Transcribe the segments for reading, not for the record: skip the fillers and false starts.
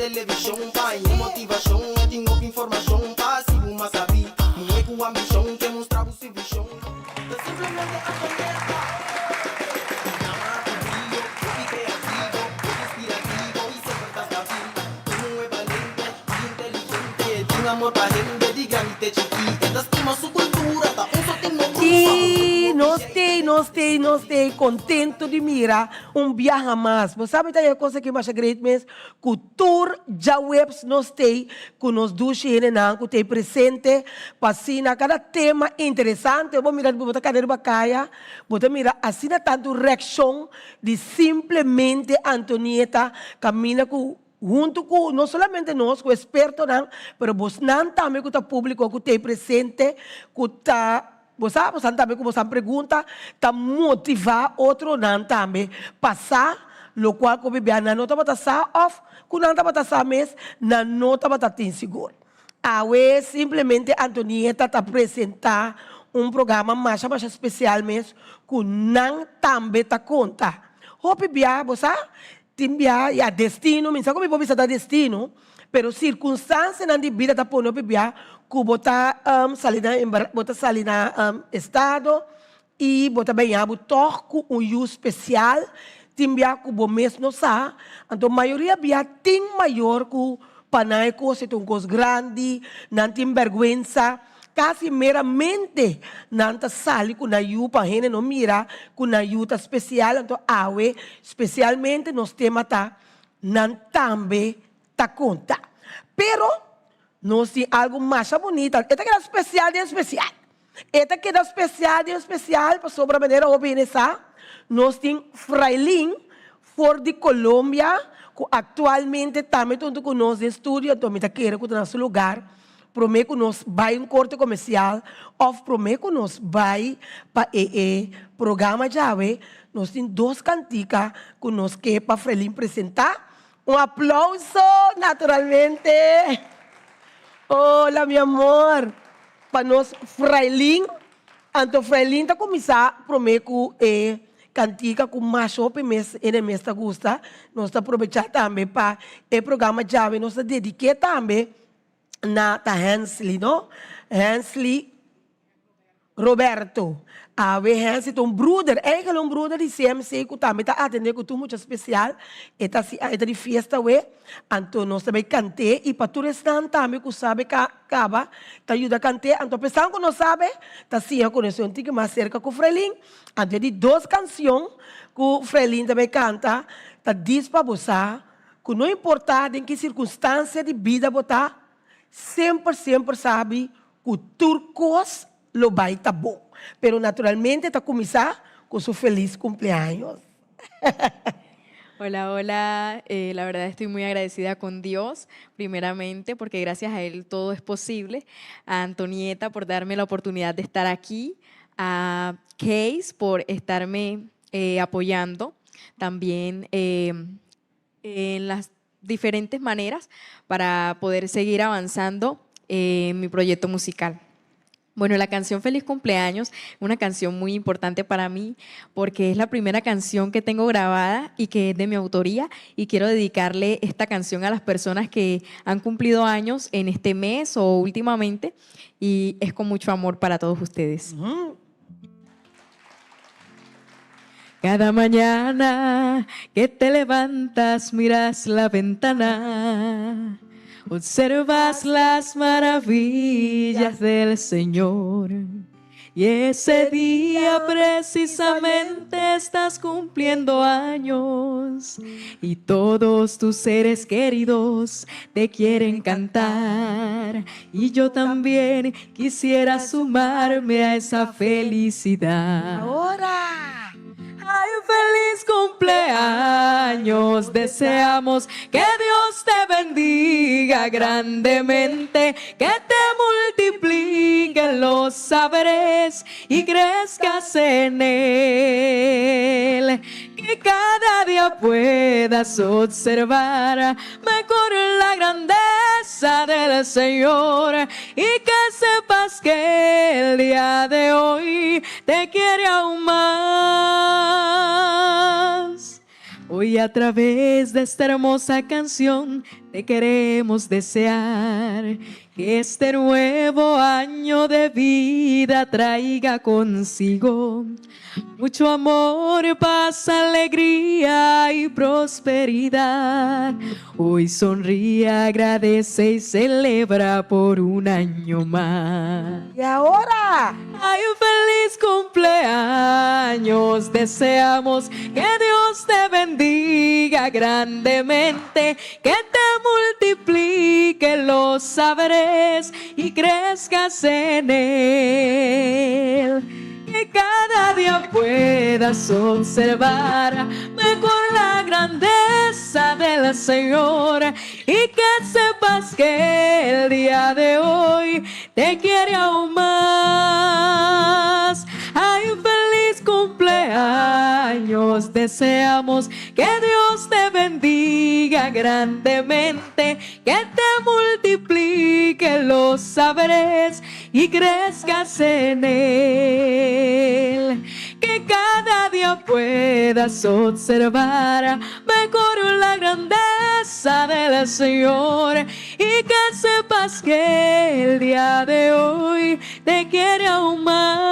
televisão, pai, motivação, eu tenho informação, passivo, mas sabe, não é com ambição, que mostrar o seu visão. Simplesmente a caneta. Amor para gente, diga-me te chiquita, das uma sua cultura, tá um só tem no E nós estamos contento de mirar viaje mais. Você sabe que é a coisa que mais great mesmo? Cultura já webs nós tem, que nós duche que tem presente, passina cada tema interessante. Eu vou mirar, vou botar cadeira bacaia, vou mirar assim tanto reação de simplesmente Antonieta caminha com junto com, não somente nós, com o experto, não, mas nós também com o público que tem presente, que está, você também com você pergunta, está motivar outro não também, passar, o qual que bebê não está passar off, que não está passar mesmo, não está passar seguro. Awe simplesmente Antonieta está apresentar programa mais especial mesmo, que não também está conta. Hope bia, você timbia e a destino, me sabe como eu vou destino, pero circunstância na vida da pono bia, que botar salir na estado e botar bem abo torco uso especial, timbia que o mesmo não sa, então a maioria bia tem maior que panai coisa um coisa grande, não tem vergonha. Casi meramente nanta sali com a yupa gente não mira com a yuta especial então awe especialmente nos temas tá nan também tá conta pero nós tem algo mais bonito esta que é especial de especial esta que é especial de especial para sobre a maneira obedecida nós tem Frailin for de Colômbia que atualmente também junto com nós em estúdio então me tá querendo que nosso lugar prometo que nós vai corte comercial, ou prometo que nós vai para o programa Jave, nós temos 2 canticas que nós queremos para Frelin apresentar. Aplauso, naturalmente. Olá, meu amor. Para nós, Frelin. Então, Frelin está começar, prometo que cantica com mais op mês e mês da gusta. Nós está aproveitar também para o programa Jave, nós está dedicar também na Hensley, no? Hensley Roberto. Hensley é brother, é brother de CMC que também está atendendo com muito especial. Está de festa, então nós também cantei e para todos também que sabe que acaba, está ajuda a cantar. Então pensando que não sabe, está sim a conexão que mais cerca com o Frelin. Então de 2 canções que o Frelin também canta, está diz para você que não importa em que circunstância de vida botar sempre sabe que o turcos lo vai estar bom. Pero naturalmente está começar com seu feliz cumpleaños. Hola, hola. La verdad estoy muy agradecida con Dios, primeramente, porque gracias a Él todo es posible. A Antonieta por darme la oportunidad de estar aquí. A Case por estarme apoyando también en las diferentes maneras para poder seguir avanzando en mi proyecto musical. Bueno, la canción Feliz Cumpleaños, una canción muy importante para mí porque es la primera canción que tengo grabada y que es de mi autoría y quiero dedicarle esta canción a las personas que han cumplido años en este mes o últimamente y es con mucho amor para todos ustedes. Cada mañana que te levantas, miras la ventana, observas las maravillas del Señor. Y ese día precisamente estás cumpliendo años y todos tus seres queridos te quieren cantar. Y yo también quisiera sumarme a esa felicidad. Ahora. ¡Ay, feliz cumpleaños! Deseamos que Dios te bendiga grandemente, que te multipliquen los saberes y crezcas en Él. Que cada día puedas observar mejor la grandeza del Señor y que sepas que el día de hoy te quiere aún más. Hoy a través de esta hermosa canción te queremos desear que este nuevo año de vida traiga consigo mucho amor, paz, alegría y prosperidad. Hoy sonríe, agradece y celebra por un año más. Y ahora, Hay un feliz cumpleaños, deseamos que Dios te bendiga grandemente, que te multiplique los saberes y crezcas en Él. Que cada día puedas observar mejor la grandeza del Señor y que sepas que el día de hoy te quiere aún más. Hay un feliz cumpleaños, deseamos que Dios te bendiga grandemente, que te multiplique los saberes y crezcas en Él. Que cada día puedas observar mejor la grandeza del Señor y que sepas que el día de hoy te quiere aún más.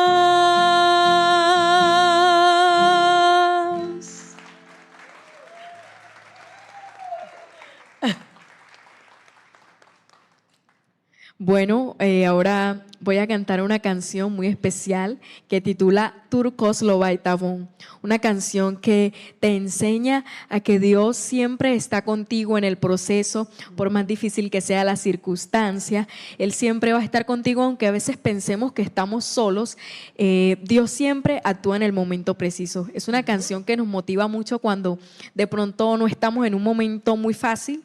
Bueno, ahora voy a cantar una canción muy especial que titula Turcos Lobaitabón, una canción que te enseña a que Dios siempre está contigo en el proceso, por más difícil que sea la circunstancia, Él siempre va a estar contigo, aunque a veces pensemos que estamos solos, Dios siempre actúa en el momento preciso. Es una canción que nos motiva mucho cuando de pronto no estamos en un momento muy fácil,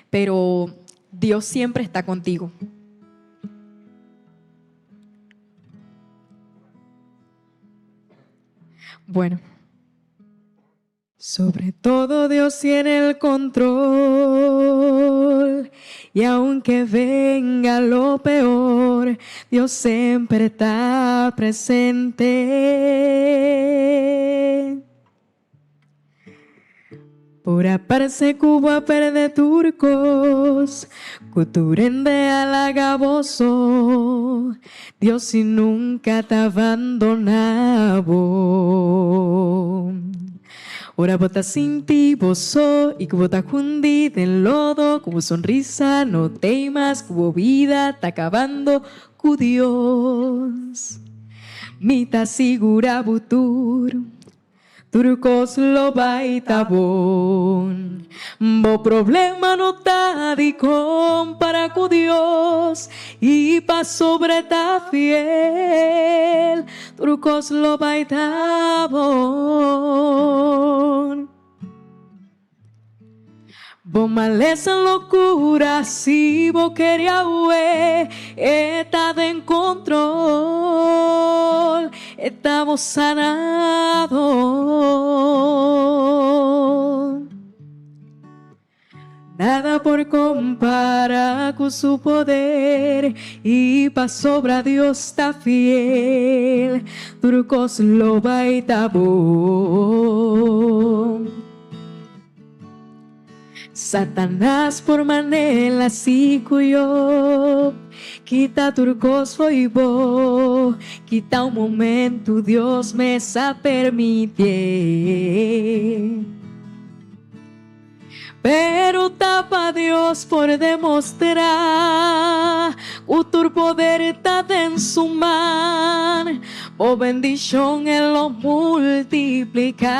pero Dios siempre está contigo. Bueno, sobre todo Dios tiene el control y aunque venga lo peor, Dios siempre está presente. Pura parce Cuba perde turcos, cuturende alagaboso, Dios si nunca te abandonado. Ora bota sin ti bozo y cubo ta jundi del lodo, cubo sonrisa no teimas, cubo vida ta acabando cu Dios. Mita sigura butur. Turcos Lobaitabón, bo problema no ta di compara con Dios y pa sobre ta fiel. Turcos Lobaitabón. Bo maleza locura si bo quería hue está en control, estamos sanados. Nada por comparar con su poder y pa sobra Dios está fiel. Turcos Lobaitabón. Satanás por manera si cuyo quita turcos foi bo, quita un momento Dios me sa permitir. Pero tapa Dios por demostrar o tu poder está en su mano, o bendición Él lo multiplica.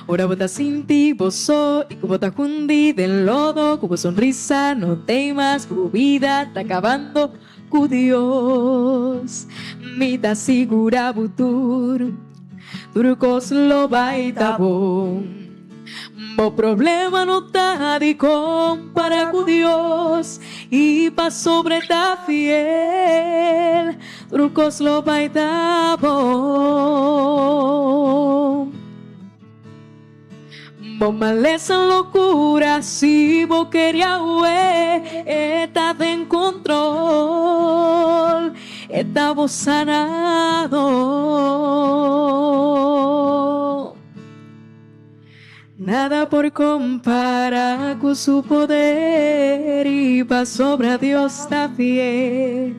Ora bota sin ti, bozo, y cubo ta jundi del lodo, cubo sonrisa, no temas, cubo vida, está acabando cu Dios. Mita sigura butur, turcos Lobaitabón. Bo problema no ta di compara con Dios y pa sobre ta fiel. Turcos Lobaitabón. Bo maleza locura si bo quería hue está en control, estamos sanados. Nada por comparar con su poder y pa' sobra Dios está fiel.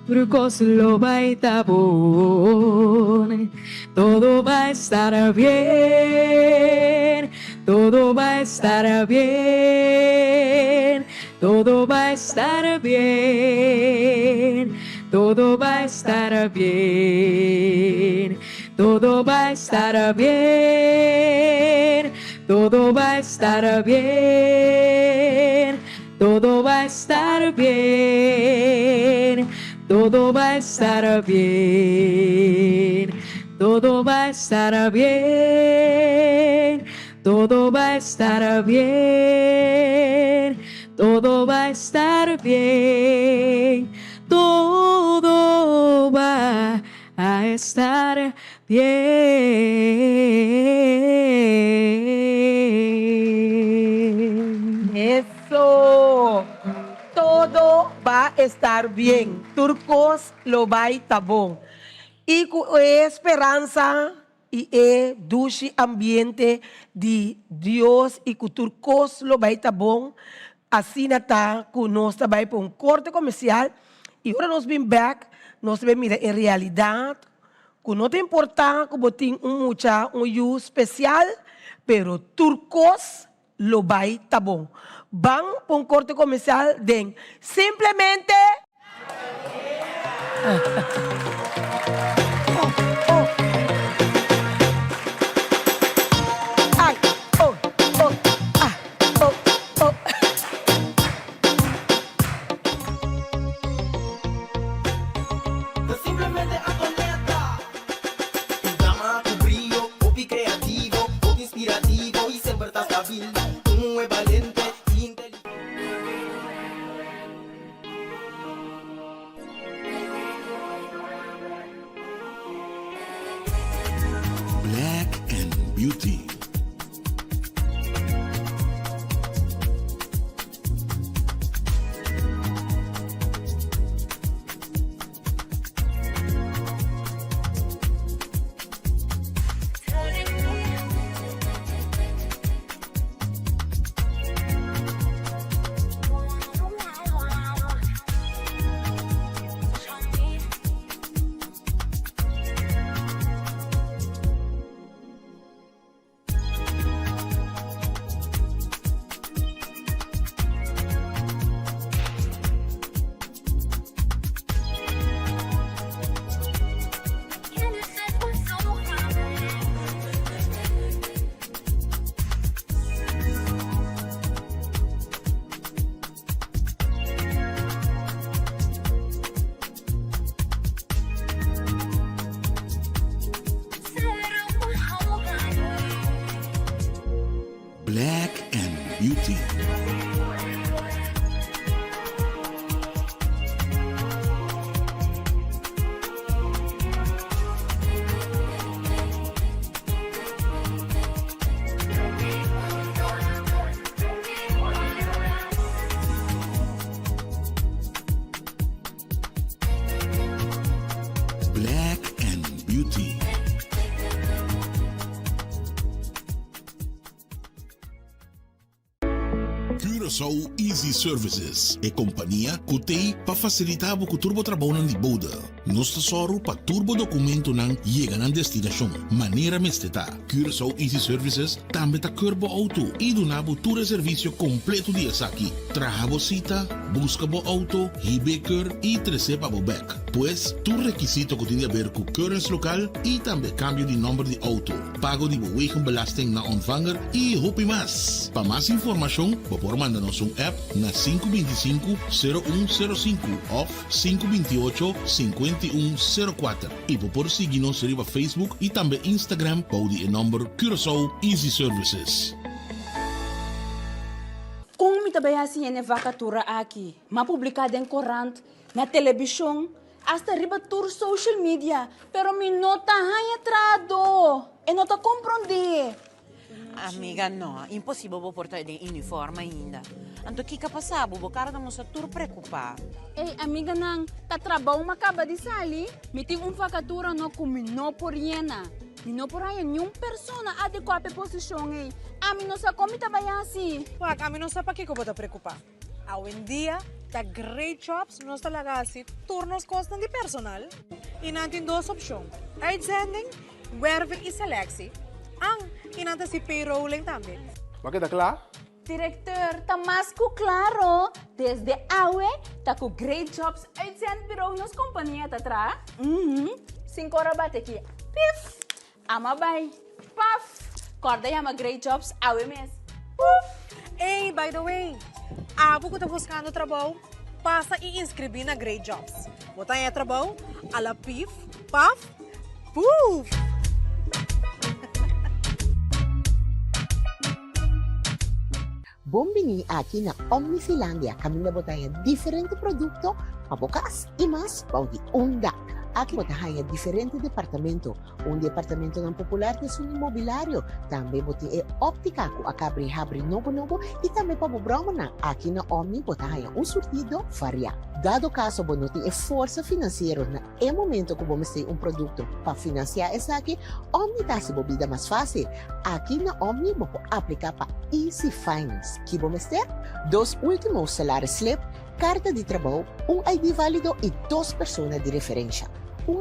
Turcos lo va a estar bon. Todo va a estar bien. Todo va a estar bien. Todo va a estar bien. Todo va a estar bien. Todo va a estar bien. Todo va a estar bien. Todo va a estar bien. Todo va a estar bien. Todo va a estar bien. Todo va a estar bien. Todo va a estar bien. Todo va a estar bien. Eso. Todo va a estar bien. Turcos lo va a estar bom. E com a esperança e o dulce ambiente de Deus e que Turcos lo vai estar bom. Assim está conosco também para corte comercial. E agora nós vamos back, nós vamos mirar em realidade, que não tem importância que botem use especial, pero Turcos lo vai estar bom. Vamos para corte comercial, den simplesmente... Simplemente Antonieta. Tu drama, tu brillo, hobby creativo, hobby inspirativo y siempre estás stabil. Tú es valiente y inteligente. Black and Beauty. Black and Beauty. Black and Beauty. Curaçao Easy Services é companhia que tem para facilitar o turbo trabalho de boda. Nós tesoro para turbo documento não chega na destinação. Maneira mesteta. Curaçao Easy Services também tá curbo auto e do nabo todo serviço completo de aqui. Traga cita, busca bo auto, hibeker e receba bo back. Pois, tu requisito que tem a ver com currency local e também cambio de número de auto. Pago de wegenbelasting na ontvanger e hopi mais. Para mais informação, por mandar-nos app na 525-0105 ou 528-5104. E por seguir-nos no Facebook e também Instagram para o número Curaçao Easy Services. Kung mi tabaya siya na vakatura aqui, mapublicada em corante, na televisão, hasta riba tour social media, pero mi nota hanya trado, e nota comprende. Amiga, no, impossível vou portar de uniforme ainda. Anto que passar, vou cara da moça tur preocupar. Ei, amiga nang, tá trabalho acaba de sair. Me tem vacatura no comino por iena. Não por aí nenhuma pessoa adequada para posição aí. A mim não sabe como trabalhar assim. Wag, a mim não sabe para que eu vou te preocupar. Hoje em dia, tá great jobs, nós tá lá assim, turnos costam de personal. E não tem duas opções. Uitzending, werving e selectie. E não tem payrolling também. Bakit akla? Diretor, tá mais que claro. Desde awe, tá com great jobs. Uitzend bureau nos companhia tá atrás. 5 horas bate aqui. Pif! Ama bay. Paf! Corda yama great jobs, awe mes. Hey, by the way, abo ko tá buscando trabalho, passa e inscrever na Great Jobs. Botar em trabalho, ala pif, paf, puf! Bombini aqui na Omnifilandia, kami na botaya diferente produto, pabukas e mas paudi unda. Aqui botaya diferente departamento, departamento ng popular de sun imobiliário, também boti óptica ko akabri-habri novo e também pabubroma na aqui na Omni botaya surtido varia. Dado caso bonoti força financeiro na momento que vamos ter produto para financiar essa aqui, Omni tá se bobida mais fácil. Aqui na Omni mo aplicar para Easy Finance, que vamos ter 2 últimos salários slip, carta de trabalho, ID válido e 2 pessoas de referência.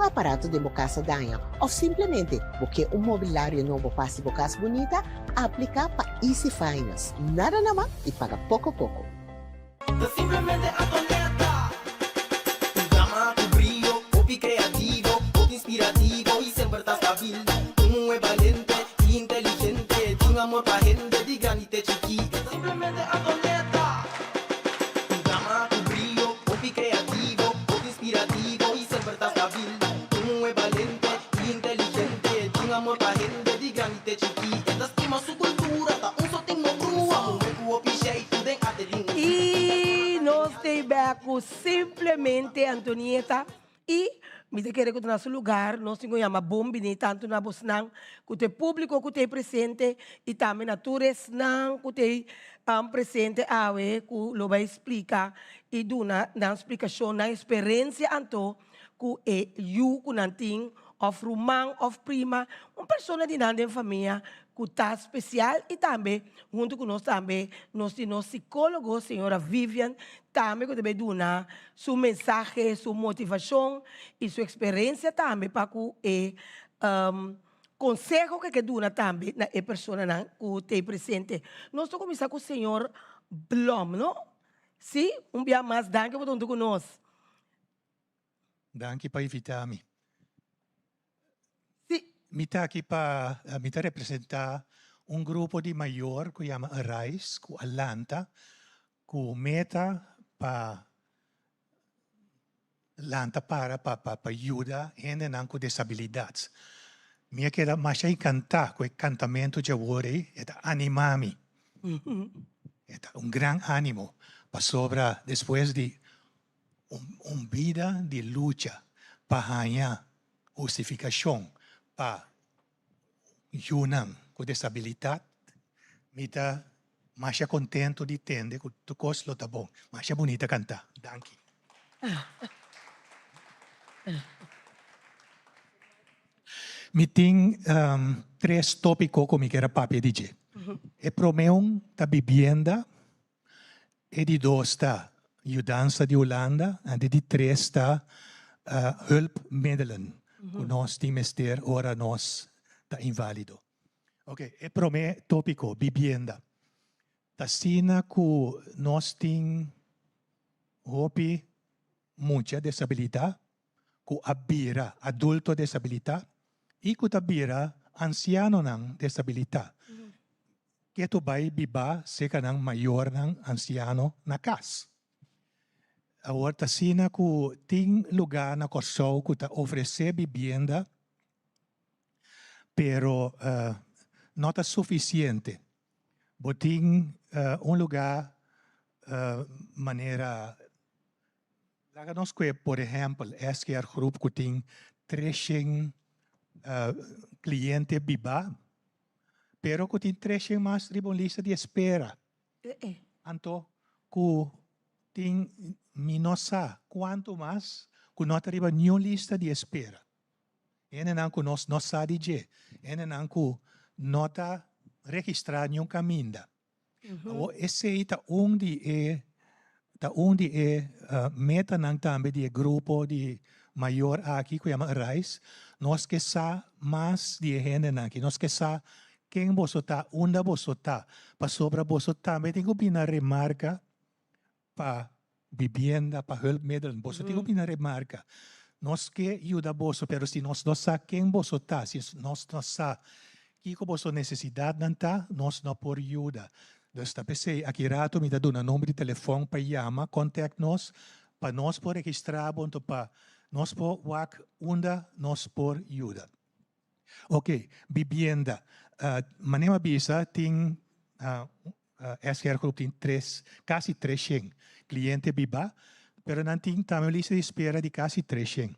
Aparato de casa danha ou simplesmente porque mobiliário novo passe casa bonita, aplicar para Easy Finance. Nada naman e paga pouco. Da simplemente Antonieta. Un drama, tu brillo, copy creativo, copy inspirativo y siempre estás stabil. Un es valiente y inteligente, un amor pa' gente de granite chiquita. Simplemente Antonieta. Un drama, tu brillo, copy creativo, copy inspirativo y siempre estás stabil. Un es valiente y inteligente, un amor pa' gente de granite chiquita. Estima su cultura, ta un sotingo crua, un hueco piche y tu den atelingo. E nós temos simplesmente Antonieta e me querer que nosso lugar, nós temos uma bombini tanto na Bosnang, que o público que tem presente e também na Tures Nang, que tem presente awe, que lo vai explicar e duna na explicação na experiência anto que é you que não tem of rumang of prima, uma pessoa de nada em família que está especial e também, junto com nós também, nós temos psicólogo, senhora Vivian, também que deve dar sua mensagem, sua motivação e sua experiência também para que consejo que duna também na pessoa que tem presente. Nós vamos começar com o senhor Blom, não? Sim? Dia mais, danke por estar conosco. Danke per invitarmi. Sì. Mi sta aqui para representar grupo de maior que chama Arise, com Atlanta, com meta para Atlanta para ajudar gente com disabilidades. Me queda mais encantar com o cantamento de agora, é animar-me. É grande ânimo para sobrar depois de vida de luta para ganhar justificação para Yunnan com disabilidade. Me está mais contento de entender que tu coisa está bom, mais bonita cantar. Danke. Me tem 3 tópicos que me quero papi dizer. O primeiro da vivienda, e de 2 está ajudança de Holanda, e de 3 está hulpmiddelen. Nós temos ter ora nós está inválido. Ok, o primeiro tópico, vivienda. Da sina que nós temos muita disabilidade, que abira adulto disabilidade, e que abira anciano ng disabilidade. Que tu vai biba se kanang maior ng anciano na kas. Agora, ta sina ku ting lugar na Kosovo ku ta oferecer vivienda, pero não está suficiente. Boting lugar maneira Laganos que, por exemplo, que é o grupo que tem 300 clientes biba, Pero ku tin 3 mas riba lista de espera. Anto ku ting minosa quanto mais ku nota riba new lista de espera. Ene nan ku nos nosa di je. Ene nan ku nota registrar new caminda. O esse ta onde meta nang tambe de grupo de maior aqui que chama Rais, nós que sa mais de gente aqui, nós que sa quem você tá, onde você tá, para sobra você também tem que opinar remarca para vivienda, para hulpmiddel, você tem que opinar remarca. Nós que ajuda você, pero se nós não sa quem você tá, se nós não sa que você necessidade não tá, nós não por ajuda. Dus dat is aqui rato me dá um número de telefone para chamar, contact nós, para nós por registrar, para nós por wak onda, nós por ajuda. Ok, vivienda. Manema bisa tem SR Group tem quase 300 clientes biba, pero não tem também lista de espera de quase 300.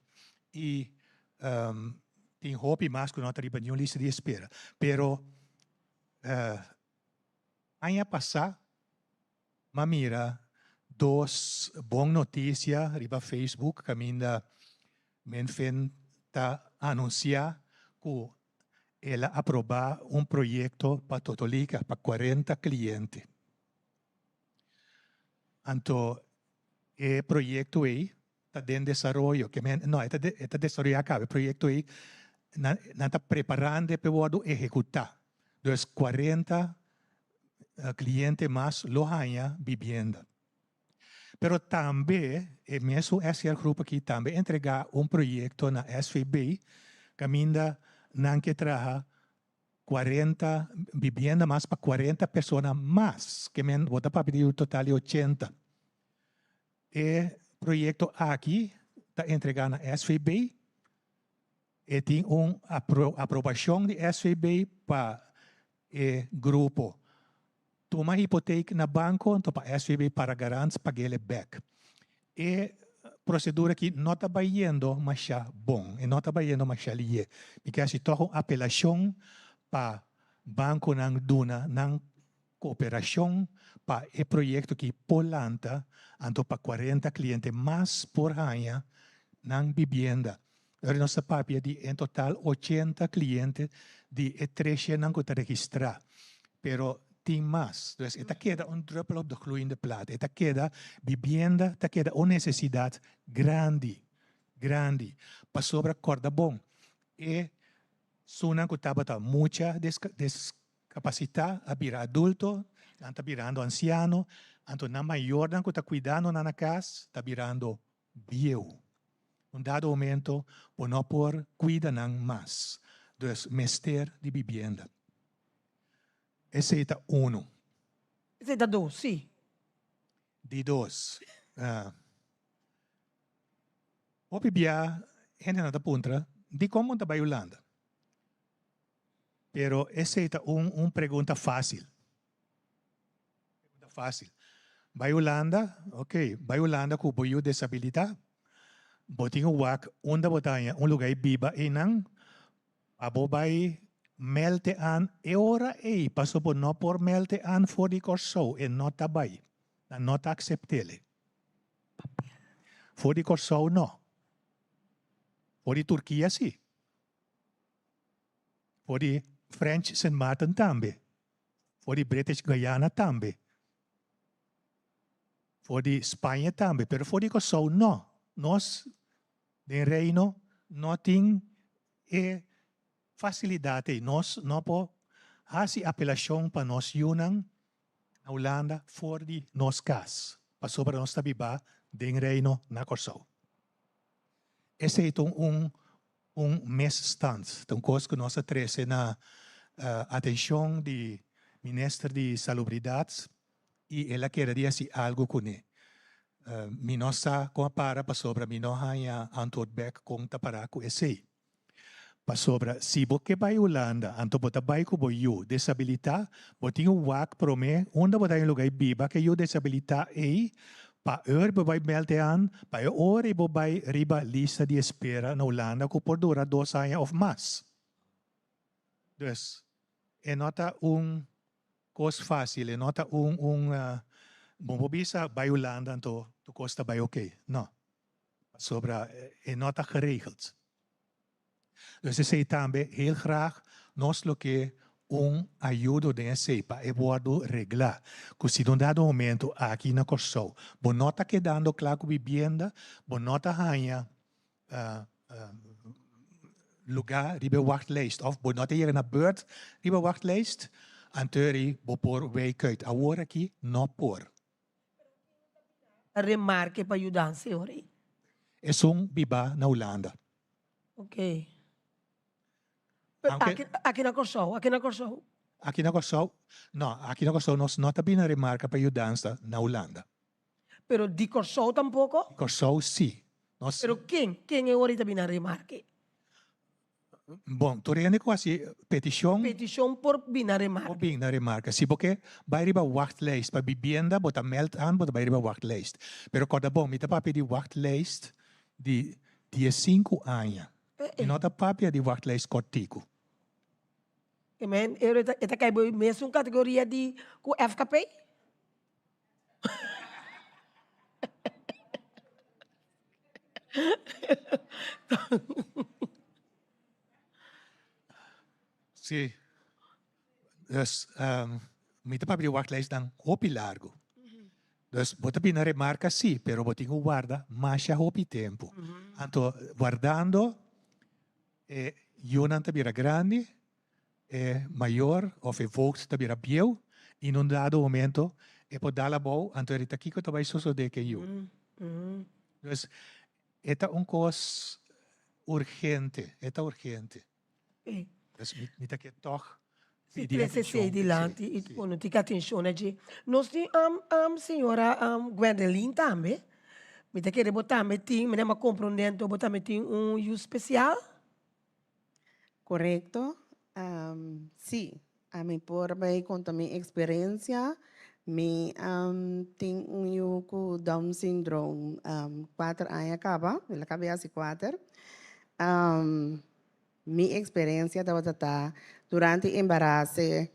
E tem hope mais que não tem nenhuma lista de espera. Pero ano passado, mamira dos boas notícias riba Facebook, caminda men ta anunciar que ela aprovar projeto para Totolica, para 40 clientes. Então, o projeto aí está em desenvolvimento, que não, está desenvolvendo, o projeto aí não está preparando para executar. Então, 40 clientes mais lohanha vivienda. Pero também, o mesmo SR Group aqui também entregar projeto na SVB, caminda não que traga 40 vivienda mais para 40 pessoas mais, que men vota para pedir o total de 80. O projeto aqui está entregando na SVB e tem aprovação de SVB para o grupo. Toma hipoteca na banco, então para SVB para garantes pagar ele back. E procedura que não está indo mais bom, e não está indo mais lié. Porque se toca apelação para banco nang duna nang cooperação para o projeto que polanta, então para 40 clientes mais por ano nang vivienda. Agora nossa papia de em total 80 clientes de 13 nang que registrar. Pero tem mais. Então, esta queda druppel op de gloeiende plaat. Esta queda vivienda, esta queda uma necessidade grande. Para sobre corda bom. E sunan que estava muita discapacidade, a virar adulto, está virando anciano, então na maior que está cuidando na casa, está virando viejo. Dado momento, não por cuidar mais. Então, mester de vivienda. Esse é um. Esse é dois, sim. De dois. O pibia, gente na punta, de como está a Holanda. Pero essa é pergunta fácil. Vai Holanda, ok. Vai Holanda com boio disabilidade. Botinho wak, onde botanha, lugar biba e não, abo vai melte aan ora passo por não por melte aan voor die corso en nota bij. Dan nota acceptele. Voor die corso no. Voor die Turquia sim. Voor die French St. Maarten também. Voor die British Guyana também. Voor die Spanje também. Pero voor die corso no. Nós, de reino, não tem facilidade. Nós não podemos fazer apelação para nós unang na Holanda for de nos cas. Para sobre nós tabiba de reino na Corsão. Esse é mês stand. Então, coisa que nós atrece na atenção do Ministro de Salubridade e ela queria dizer algo com ele. Minosa compara para sobre minoha Antwoord Beck conta para com esse. Para sobre se você vai Holanda, anto bota vai com boiu disabilidade, botinho wak prome, onde bota em lugar biba que eu disabilidade aí, para vai meltean, para vai riba lista de espera na Holanda que por dura 2 anos ou mais. Dus e nota coisa fácil, e nota Bombobisa bij Holanda en to kosta bij oké. No. Sobra, e nota geregeld. Dus ik zei também heel graag, nós lo que ajuda de sepa e bordo reglar. Così non dado momento aqui na Corsol. Bonota que dando claro com vivienda, bonota hanha lugar ribe wachtlijst. Of bonota hier na beurt ribe wachtlijst. Anteri bopor week uit. Agora aqui, no por. Remarque para ajudar, senhor. É biba na Holanda. Ok. Anche- Aqui na Corsol, aqui na Corsol. Aqui na Corsol, no, aqui na Corsol nós não também remarca para a dança na Holanda. Pero de Corsol tampoco. Corsol, sim. Nós, Pero quem é ahorita bina remarque? bom, tu rende quase petição Petição por bina ou remarque. bem na remarca. Sim, porque vai riba wachtlijst. Para vivienda, bota meld aan, bota vai riba wachtlijst. Pero quando bom, mita papi di wachtlijst de 5 anos. E nota papi di wachtlijst cortico. Men, esta cai mesmo categoria de com FKP? Sim. Dus, mita papi di wachtlijst dan hopi largo. Dus bota bem na remarca, sim, pero botinho guarda, masha hopi tempo. Anto, guardando, Jonan tabira grande, maior, of vogt tabira bieu, in un dado momento, pode dar a boa, anto erita kiko tabai soso de que eu. Dus, eta coisa urgente, Dus, mita que toch, Se precisa dilante e quando tem atenção aqui. Nós temos senhora Gwendoline também. Me tá querendo botar meeting, me não compreendendo botar meeting uso especial. Correcto. Sí, a mí por ahí conta mi experiencia, mi tengo un yuko Down syndrome 4 años acaba, la acabé hace 4. Mi experiencia estaba durante embarazo,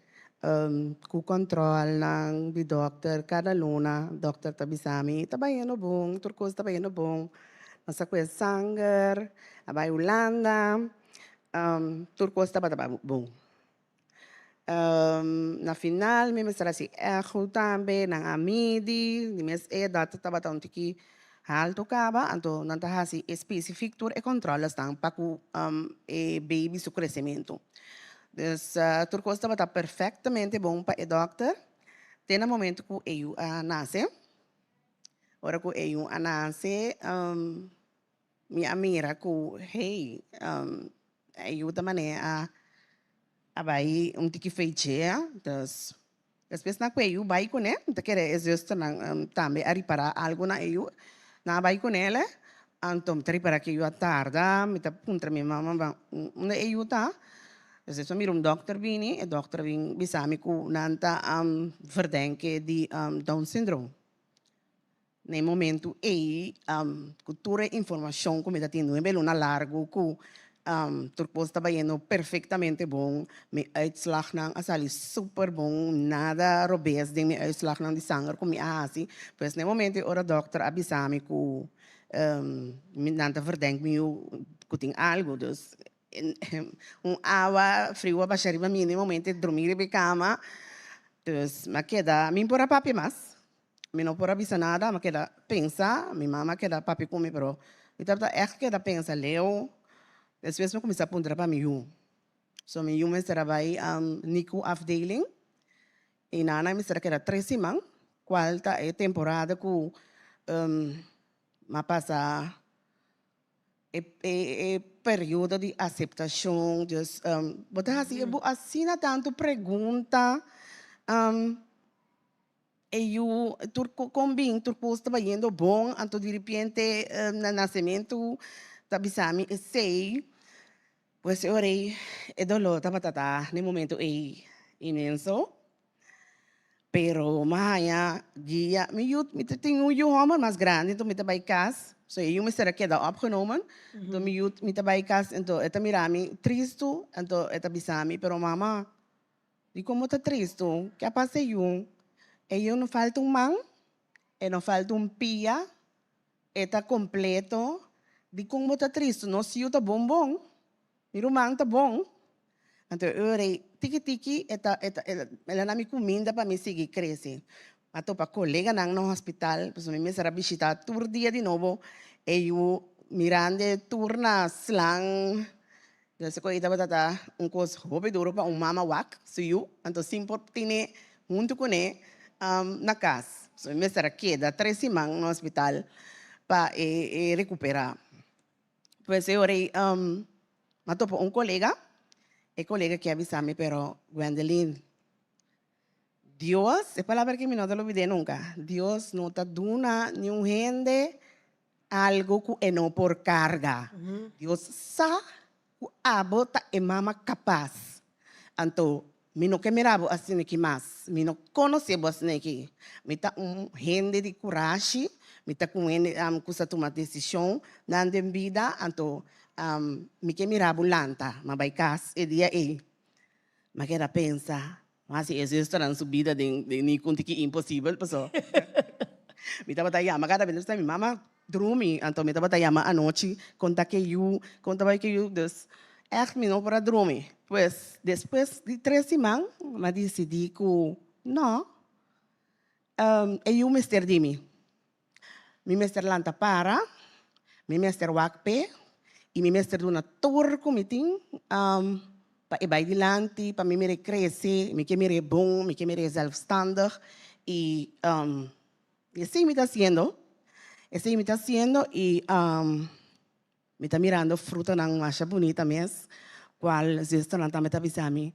com controle ng doctor cada luna, doctor tabisami, tabayano bong, turcos tabayano bong, nasa kwes sangar, abay Holanda, turcos bong. Na final, may masara si echo tambe, ng amidi, di mes data tabatang tiki halto kaba, anto nantaha si specific tur e controlas tang paku baby su crescimento. Dus turcos estava perfeitamente bom para o doctor. Tem no momento que eu nasce. Ora que eu nasce, minha amiga que hey, eu também a vai tiki feitiço. Dus depois na que eu vai com ele, então quer existe também a reparar algo na eu, na vai com ele. Então reparar que eu tarda, me tá contra minha mama, eu tá. Dus het is een dokter bini, en dokter bini bisami ku nanta verdenken die Down syndroom. Nee momento cultura informação como está tendo, é na largo ku turcos está bayendo perfeitamente bom, me uitslag ng asali super bom, nada robes de me uitslag ng disanger ku mi asi, pues nee momento ora dokter abisami ku nanta verdenk mi ku ting algo, dus água frio para arriba minimamente dormir em cama dus me queda me por papi mais me não por avisar nada me queda pensar minha mama queda papi come pero me tava echt queda pensar leo depois me começar a ponderar para mim so me me trabalhei nico afdeling e nana me será queda 3 semanas quarta temporada com ma passa período de aceitação, dus, botar assim na tanto pergunta, eu combin, turco estava indo bom, então de repente na nascimento, tabisami sei, pois eu orei, e dolor estava no momento imenso, pero mahaya dia, me tenho um homem mais grande, então me trabalhei casa. So, eu me será queda opgenomen. Do me youth me tabay kas ento eta mirami tristo ento eta bisami pero mama Di como tá triste, que passa eu não falta man, não falta pia, está completo. Di como tá triste, não se tá bom, miro man tá bom. Então eu tiki ela na me comida para me seguir crescer. Ato para colega no hospital, pues me será visitar tur dia de novo, eu mirando turna slang. Eu sei que estava coisa hobby duro para mama wak, suyo, então sempre tinha junto com ele na casa. So me será queda 3 semanas no hospital para recuperar. Pues eu matou para colega que avisame, pero Gwendolyn, Dios, es palabra que no te lo olvidé nunca. Dios no te da ni un gente algo que no por carga. Dios sabe que abota e mama capaz. Anto, mi no que mirabo assim que mais, mi no conhecebo assim que, mi ta gente de coragem, mi ta com ele custa tomar decisão na vida, anto mi que mirabo lanta, mas vai cas e dia mas que era pensa. Mas se existe na subida de nem conta que impossível, pessoal. Me estava tayama, cada vez que minha mama dorme, então me estava tayama à noite, conta que eu dus, me não para dormir. Pois, depois de 3 semanas, me decidi que não, eu me esterdimi. Me mester lanta para, me mester wakpe, e me mester duna turco meeting, para ir adiante, para me crescer, me que me bom, me que me zelfstandig. E assim me está haciendo. Assim me está haciendo e me está mirando fruta na macha bonita mesmo, qual se está na tameta bisami.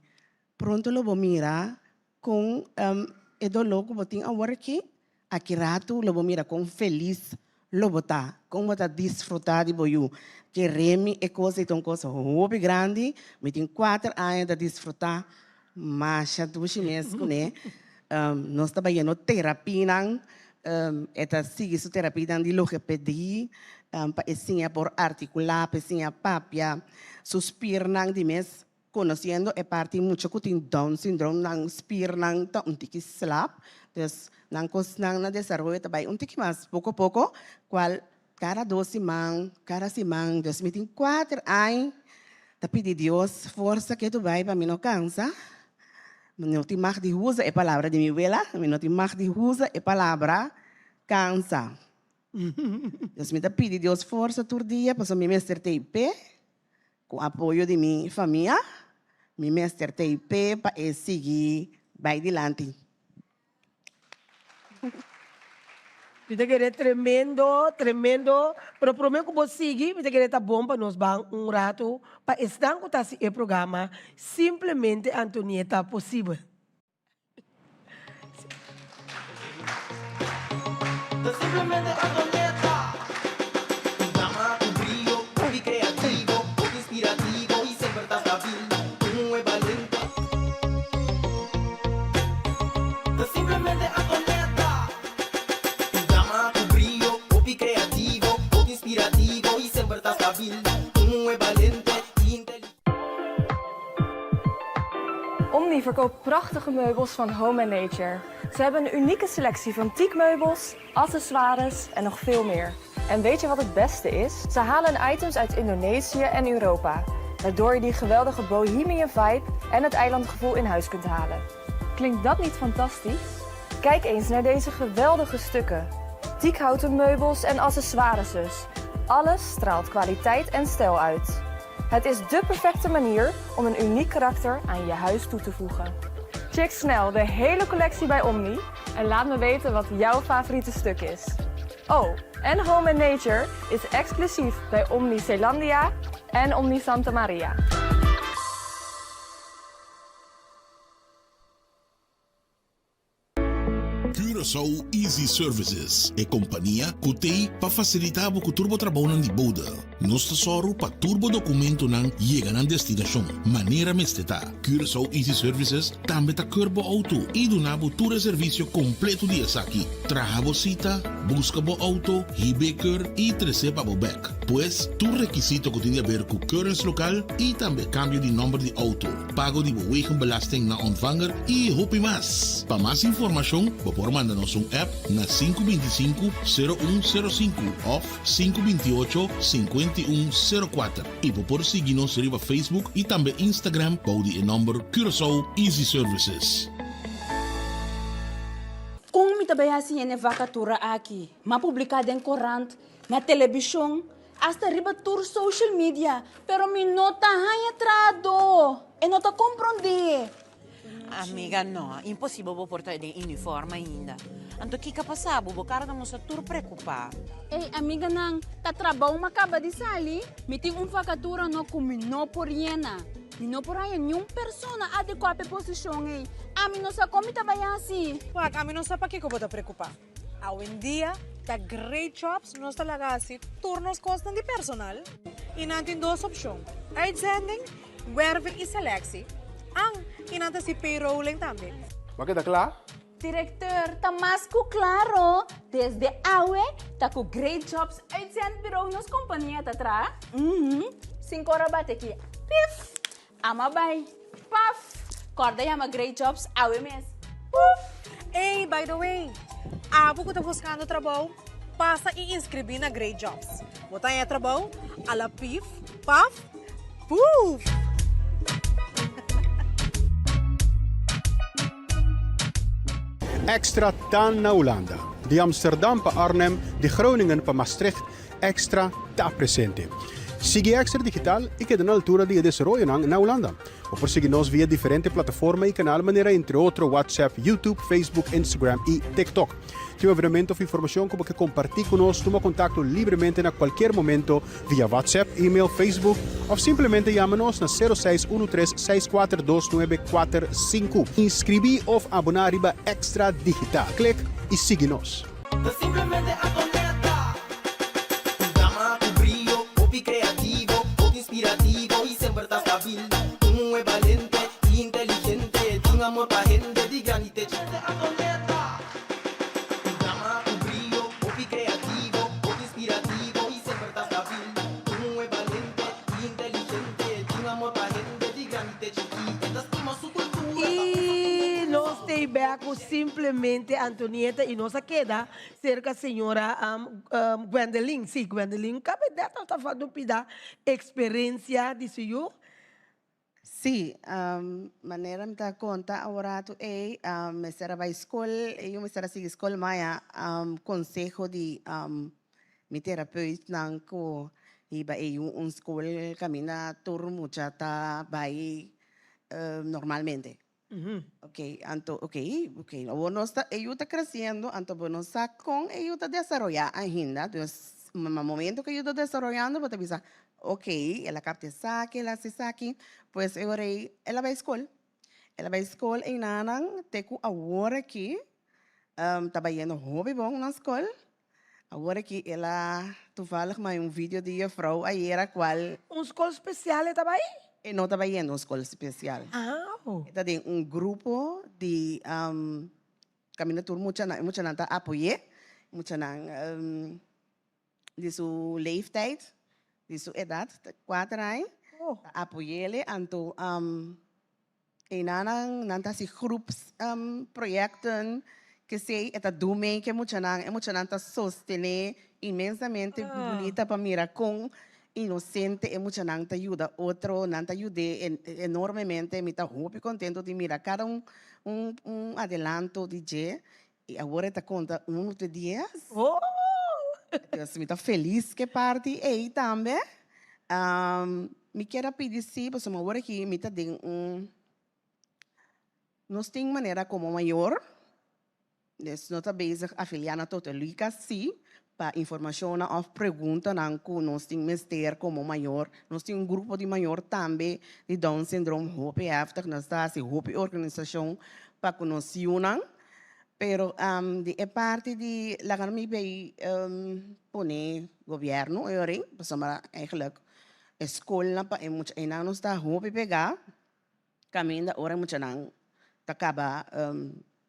Pronto lo vou mirar com o dolor que botin a work aqui rato lo vou mirar com feliz lo botar, com botar desfrutar de boiu. Que remi é coisa então coisa hobby grande, me tem 4 anos de desfrutar, mas já do chinês né, nós trabalhando terapia não, esta sigue sua terapia de logopedi, para ensinar por articular, para ensinar papia, suspir não de mês, conhecendo é parte muito que tem Down syndrome, não spir não tá tiki slap, dus não cos não na desenvolve também tiki mais pouco a pouco, qual cada 2 semanas, cada semana, Deus me tem 4 anos, tapi de Deus, força que tu vai para mim não cansa. Não te mag de usa é palavra de minha vela, não te mag de usa é palavra cansa. Deus me pede Deus força todo dia, para me mestre TIP, com apoio de minha família, me mestre TIP para seguir vai adiante. Me te querer tremendo, pero prometo que você seguir, me te querer tá bom para nós vamos rato, para estar com esse programa, simplesmente Antonieta possível. Simplemente Antonieta, un dama, un brillo, muy creativo, muy inspirativo y siempre está estábil, muy valiente. Simplemente Antonieta, un dama, un brillo, muy creativo, muy inspirativo y siempre está estábil, muy valiente y inteligente. Omni verkoopt prachtige meubels van Home & Nature. Ze hebben een unieke selectie van teakmeubels, accessoires en nog veel meer. En weet je wat het beste is? Ze halen items uit Indonesië en Europa, waardoor je die geweldige bohemian vibe en het eilandgevoel in huis kunt halen. Klinkt dat niet fantastisch? Kijk eens naar deze geweldige stukken. Teakhouten meubels en accessoires dus. Alles straalt kwaliteit en stijl uit. Het is dé perfecte manier om een uniek karakter aan je huis toe te voegen. Check snel de hele collectie bij Omni en laat me weten wat jouw favoriete stuk is. Oh, en Home & Nature is exclusief bij Omni Zeelandia en Omni Santa Maria. Curaçao Easy Services é companhia que tem para facilitar o turbo trabalho de boda. Nós tesoro para turbo documento não chega na destinação. Maneira mesteta. Curaçao Easy Services também tá curbo auto e do nabo todo serviço completo de aqui. Traga cita, busca bo auto, hibeker e receba bo back. Pois, tu requisito que tem a ver com currency local e também cambio de número de auto. Pago de wegenbelasting na ontvanger e hopi mas. Para mais informação, por manda-nos app na 525-0105 ou 528-5104 e por seguir-nos riba Facebook e também Instagram para o número Curaçao Easy Services. Kung mi tabay assim na vacatura aqui, ma publicada em corante, na televisão, hasta riba tour social media, pero mi nota hanya trado, e nota compreender. Amiga, no, impossível vou portar de uniforme ainda. Anto que passa, vou cara da moça tur preocupar. Ei, amiga nang, ta trabalho acaba de sair, mi tem vacatura no kumi no por yena. Mi no por aí nenhum persona adequada para posição ei. A mi não sabe como tabay assim. Wag, a mim não sabe para que eu vou te preocupar. Hoje em dia, tá great jobs, nós talaga assim, turnos costam de personal. E não tem duas opções. Uitzending, werving e selectie. E não tem payrolling também. Bakit na klaar? Diretor, tá mais que claro. Desde awe, tá com great jobs uitzendbureau nos companhia tá tra. 5 horas bate aqui. Pif! Ama bay. Paf! Corda yama great jobs awe mes. Hey, by the way, abo ko tá buscando trabalho, passa e inscrever na Great Jobs. Botar em trabalho, ala pif, paf, puf! Extra TAN na Hollanda. De Amsterdam para Arnhem, de Groningen para Maastricht, Extra está presente. Sigue Extra Digital y queda na altura de desarrollo na Holanda. O por seguirnos via diferentes plataformas y canal maneira entre otros WhatsApp, YouTube, Facebook, Instagram y TikTok. Tem evento of informação como que compartilhe conosco, toma contato livremente a qualquer momento via WhatsApp, e-mail, Facebook ou simplesmente chama-nos na 0613-642-945. Inscrevi ou abonar riba Extra Digital. Clique e siga-nos. Simplemente atoneta. Un drama, un brillo, hobby creativo, hobby inspirativo y siempre está stabil. Un es valiente, inteligente, tiene amor pa' gente, digan y te chiste atoneta. Un drama, un brillo, hobby creativo, hobby inspirativo y siempre está stabil. Un es valiente, inteligente, tiene amor pa' gente, digan y te chiste, estima su cultura. E nós tem beco simplesmente Antonieta e nossa queda cerca a senhora Gwendoline. Sim, Gwendoline, cabe dela está falando da experiência de senhor. Sim, maneira me dá conta agora tu me será vai escola, eu me será seguir escola maia consejo de mi terapeuta nanco e vai escola camina tur mucha ta vai normalmente. Ok, Bueno, ellos está creciendo, entonces bueno, con ellos está desarrollando ainda. Entonces, en el momento que ellos está desarrollando, pues te dice, ok, ela capta saque, ela se saque, pues ahora ela va a escola. Ela va a escola e nanan, teco agora aqui, tá yendo hobby bom na escola. Agora que ela, tu fala mais vídeo de vrouw, aí era qual... Escola especial estava aí? E não estava indo a escola especial. Está de grupo de caminatura, mucha nanta apoie, mucha nan de sua leeftijd, de sua idade, 4 anos, apoie ele, anto e nanta si grupos proyecten que sei eta dume que mucha nanta sostener imensamente bonita para mirar com inocente e mucha nanta ayuda, otro nanta ayude enormemente, me está muy contento de mirar cada un adelanto DJ y ahora está conta 1 de 10. Deus, me está feliz que parte e também me quero pedir se você agora aqui me está dando nós tem maneira como maior, nós está bezig afiliar tot Lucas sim. Para informação ou pergunta que nós temos mister como maior. Nós temos grupo de maior também de Down Syndrome HOPE, que nós estamos assim, HOPE organização para que nós unam. Pero de parte de la kami bij pone governo ering, pasama eigenlijk escola pa e mucha enano sta hopi pega, kami da ora mucha nang takaba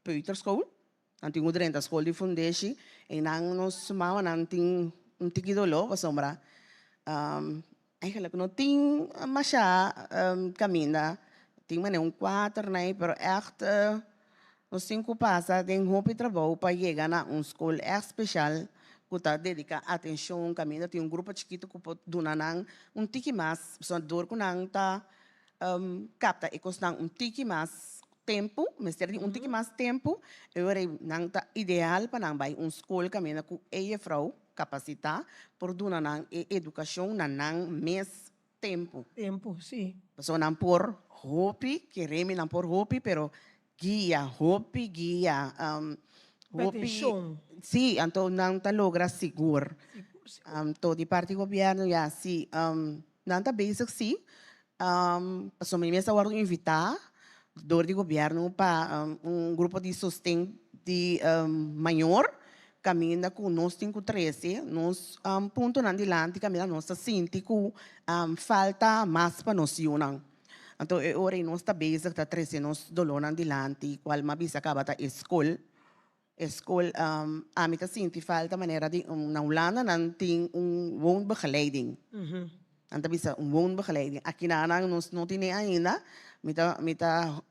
peuterschool, anting udren da school di fundeshi, enang nos sumawa nanting tikidolo pasama eigenlijk no ting masya kami da ting man een kwater nee, pero echt nos cinco passa tem roupa e trabalho para chegar na escola especial que está dedica atenção caminho tem grupo chiquito que pode donar tiki mais só dor que não tá capta e costar tiki mais tempo mas ter tiki mais tempo eu não tá ideal para não vai escola caminho com ela frau capacitar por donar educação na mês tempo sim só não por roupa queremos não por roupa pero guia, guia, sim, então não está logra seguro. Então de parte do governo já sim, não está basic sim, passou me mesa agora invitar do governo para grupo de sustento de maior caminha com nós 513, nós ponto não dilante caminha nossa síntico falta mais para nós unang. Então, ora nós está basic, está 13 nós dolor andilante, qual mabisa acaba ta escola, a mim tá sinti falta maneira de na Holanda não tem woonbegeleiding. Anta bisa woonbegeleiding. Aqui na nós não tem ainda, mita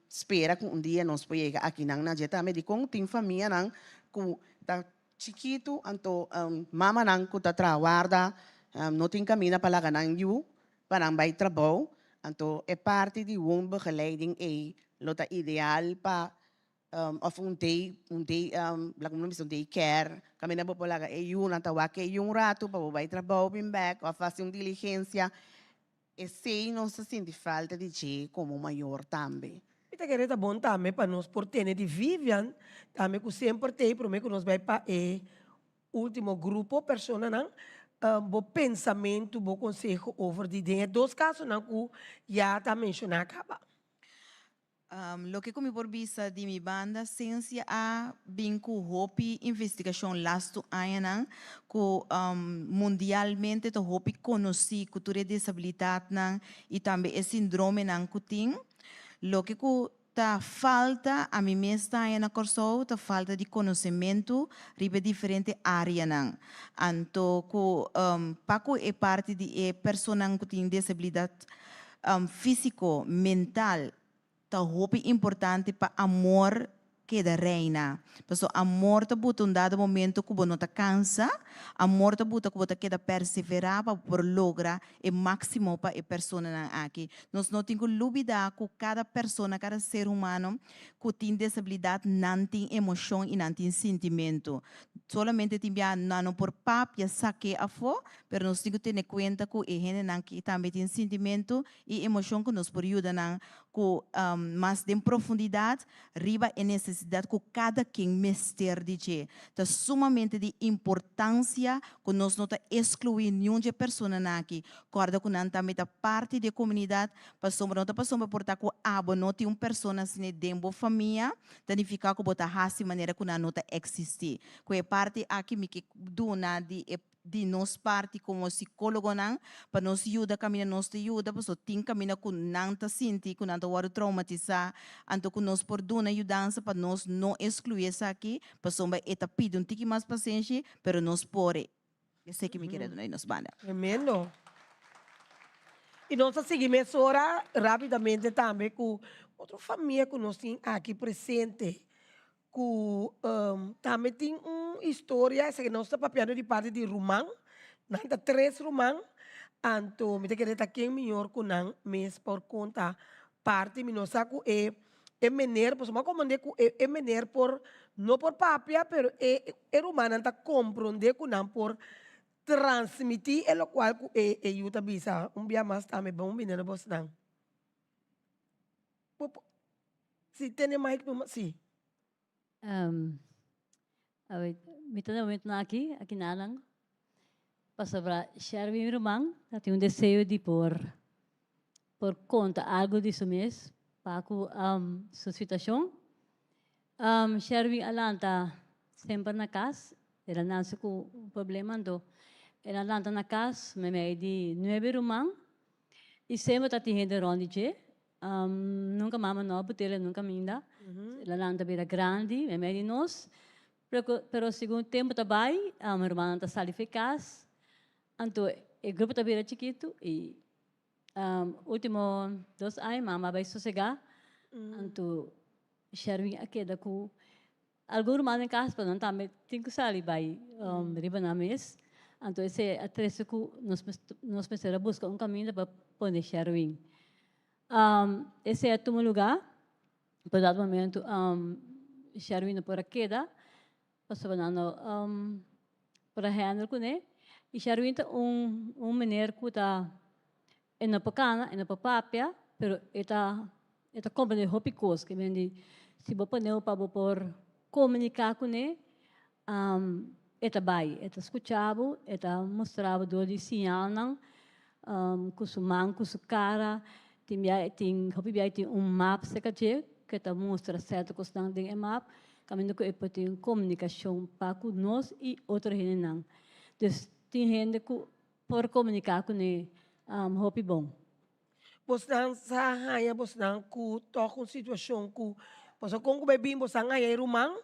espera que dia nós pode chegar aqui na jeta medicom tem família nang ku tá chiquito, então mama nang ku tá trabalha, não tem caminho para lá nang you para bij trabalho, então é parte de woonbegeleiding lota ideal para of day care, kami na populaga natawa que rato para vai trabalho bem back, ou fazer diligência, e sei não se sente falta de je como maior também. Ita querida bom também para nós por ter de Vivian, também que sempre tem, para mim que nós vai para o último grupo, persona não, bo pensamento, bo conselho over die dingen. Dos casos não que já está mencionado acaba. Lo que comi por vista de mi banda, ciência a binku hopi investigação lasto ayan ko mundialmente to hopi conheci cultura de disabilidade nang e também é síndrome nang kuting. Lo que ta falta a mim mesma na corso, ta falta de conhecimento ribe diferente área nang. Anto ko paco é parte de pessoa que tem disabilidade físico, mental, ta hopi importante pa amor que da reina. Paso amor ta buta um dado momento que não ta cansa, amor ta buta que queda perseverar para por logra o máximo para a pessoa aqui. Nós não temos dúvida que cada pessoa, cada ser humano que tem disabilidade não tem emoção e não tem sentimento. Solamente tem não por papia saque a fo, mas nós temos que ter em conta que a gente também tem sentimento e emoção que nos ajuda com mais de profundidade, riba e necessidade que cada quem mestre de je. É sumamente de importância que nós não excluir nenhuma pessoa aqui. Corda que não também parte da comunidade, passamos por estar com abo, não tem uma pessoa assim dentro da família, significa que botar raça de maneira que não existe. Que é parte aqui que dona de nós parte como psicólogo não para nos ajudar caminhar nos ajuda para tem caminhar com não tá senti com não tá war traumatizar anto com nos por dar ajudança para nos não excluir isso aqui para sombra eta pedir tique mais paciência pero nos pore eu sei que me quer donar nos banda tremendo. E nós seguimos agora rapidamente também com outra família que nós temos aqui presente. Que também tem uma história, essa que nós estamos papiando de parte de Romão, nós temos 3 Romão, então, me querer estar aqui melhor que não, mas por conta parte, me não saco é menor, pois uma comandei que é menor por, não por papia, pero é Romão, não está compreender que não por transmitir, é o qual é ajuda bisa, dia mais também, bom, menino, você não. Se tem mais, sim. Mito na momento na aqui nalang, para share mi irmão, tem desejo de por conta algo disso mês, para sua situação, Sherwin Alanta, sempre na casa, ela nasce com um problema, então, ela Alanta na casa, me di 9 rumang, e sempre está tendo ronde, nunca mama não, porque ela nunca minda, ela Alanta vira grande, me di nós, pero segundo tempo também, a minha irmã está sali eficaz, então, o grupo está vira chiquito, e último 2 anos, mama vai sossegar, então, Sherwin aqui da ku algum rumah em casa para não também tem que sair vai riba na mes então esse atrás ku nós precisamos buscar caminho para poder Sherwin esse é o lugar por dado momento Sherwin por aqui da passou banano para handle com ele e Sherwin tá menino que tá na pacana na papapia pero eta compra hopi cos que vendi se você não para por comunicar com ele eta bai eta escuchava eta mostrava do de sinal não com sua mão com sua cara tem hopi bia tem map que eta mostra certo coisa tem map caminho que é tem comunicação para com nós e outra gente não então tem gente que por comunicar com ele hopi bom Bosnang sa haya bosnang ku toh situação ku poso kung bebim bosang haya rumang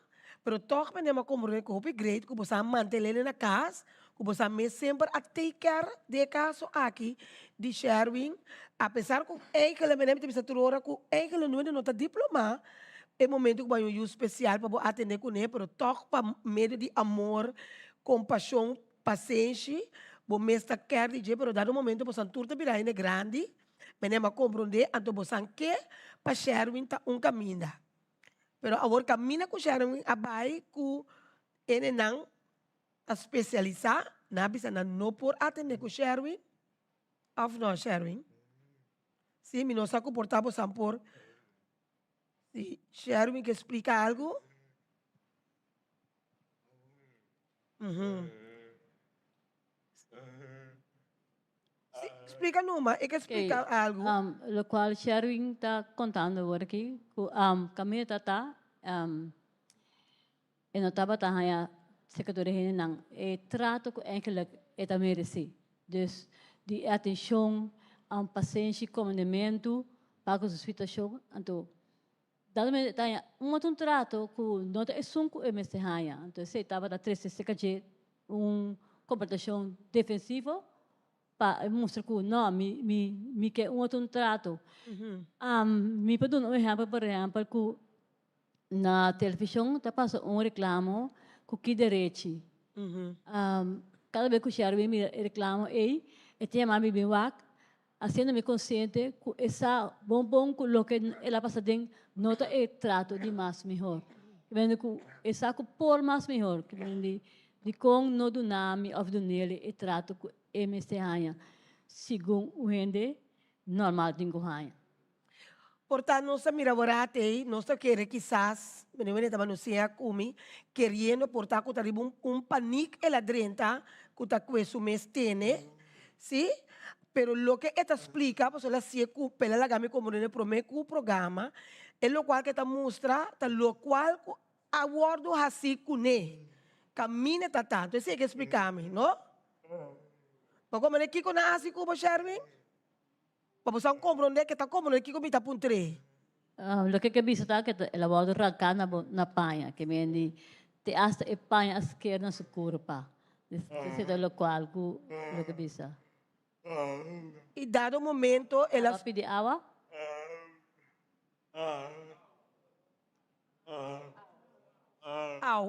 pero toh pa nema komune ko hopi great ku bosang mantelele na casa ku bosang me sempre a take care de caso aqui de Sherwin apesar ku que le menem bisa turora ku que le não tá diploma é momento que banho especial para atender com ele pero toh pa medo de amor compaixão paciência bo mesta quer de pero dado momento bosang turta birai ne grande menema compreender anto bosan que para Sherwin tá caminho. Pero agora caminha com Sherwin abai com ele não a especializar na bisa na não por atender com Sherwin of no Sherwin. Se me não saco portar bosan por se Sherwin que explica algo. Explica numa, é que explica algo. Lo qual Sherwin está contando agora aqui, kami tata, e notava tahaya secretaria ng trato ko enkele eta merece. Dus die atenção, paciência, comandamento, para a situação, então dado me tanya trato que não é sunco e mesehaya. Então se estava da 13 secretaria comportação defensiva para mostrar que não me quer trato me pode dar exemplo por exemplo que na televisão está passando reclamo que direito cada vez que o Sherwin me reclama e tem mami bem wak assim me consciente que essa bom que o que ela passa dentro não tá trato de mais melhor vendo que essa que por mais melhor que vende de com no do nome of do nele e trato que MST hanya segundo o rende normal dingo hanya. Portanto, nós miraborate, nós queremos quizás, menina também não sei como, querendo portar que tá panic ela drenta, que tá com isso mês tene, sim? Pero lo que esta explica, pues ela se pela la game como no prometo programa, é lo qual que esta mostra, tá lo qual abordo assim cune, caminha tá tanto, esse é que explicar-me, não? Mas como é que com a assim como Sherwin? Para você compreender que está como é que como está puntre. Lo que bisa ta que ela volta racana na panha, que me te hasta e panha esquerda na secura pa. Esse é lo qual lo que bisa. E dado momento ela pede água.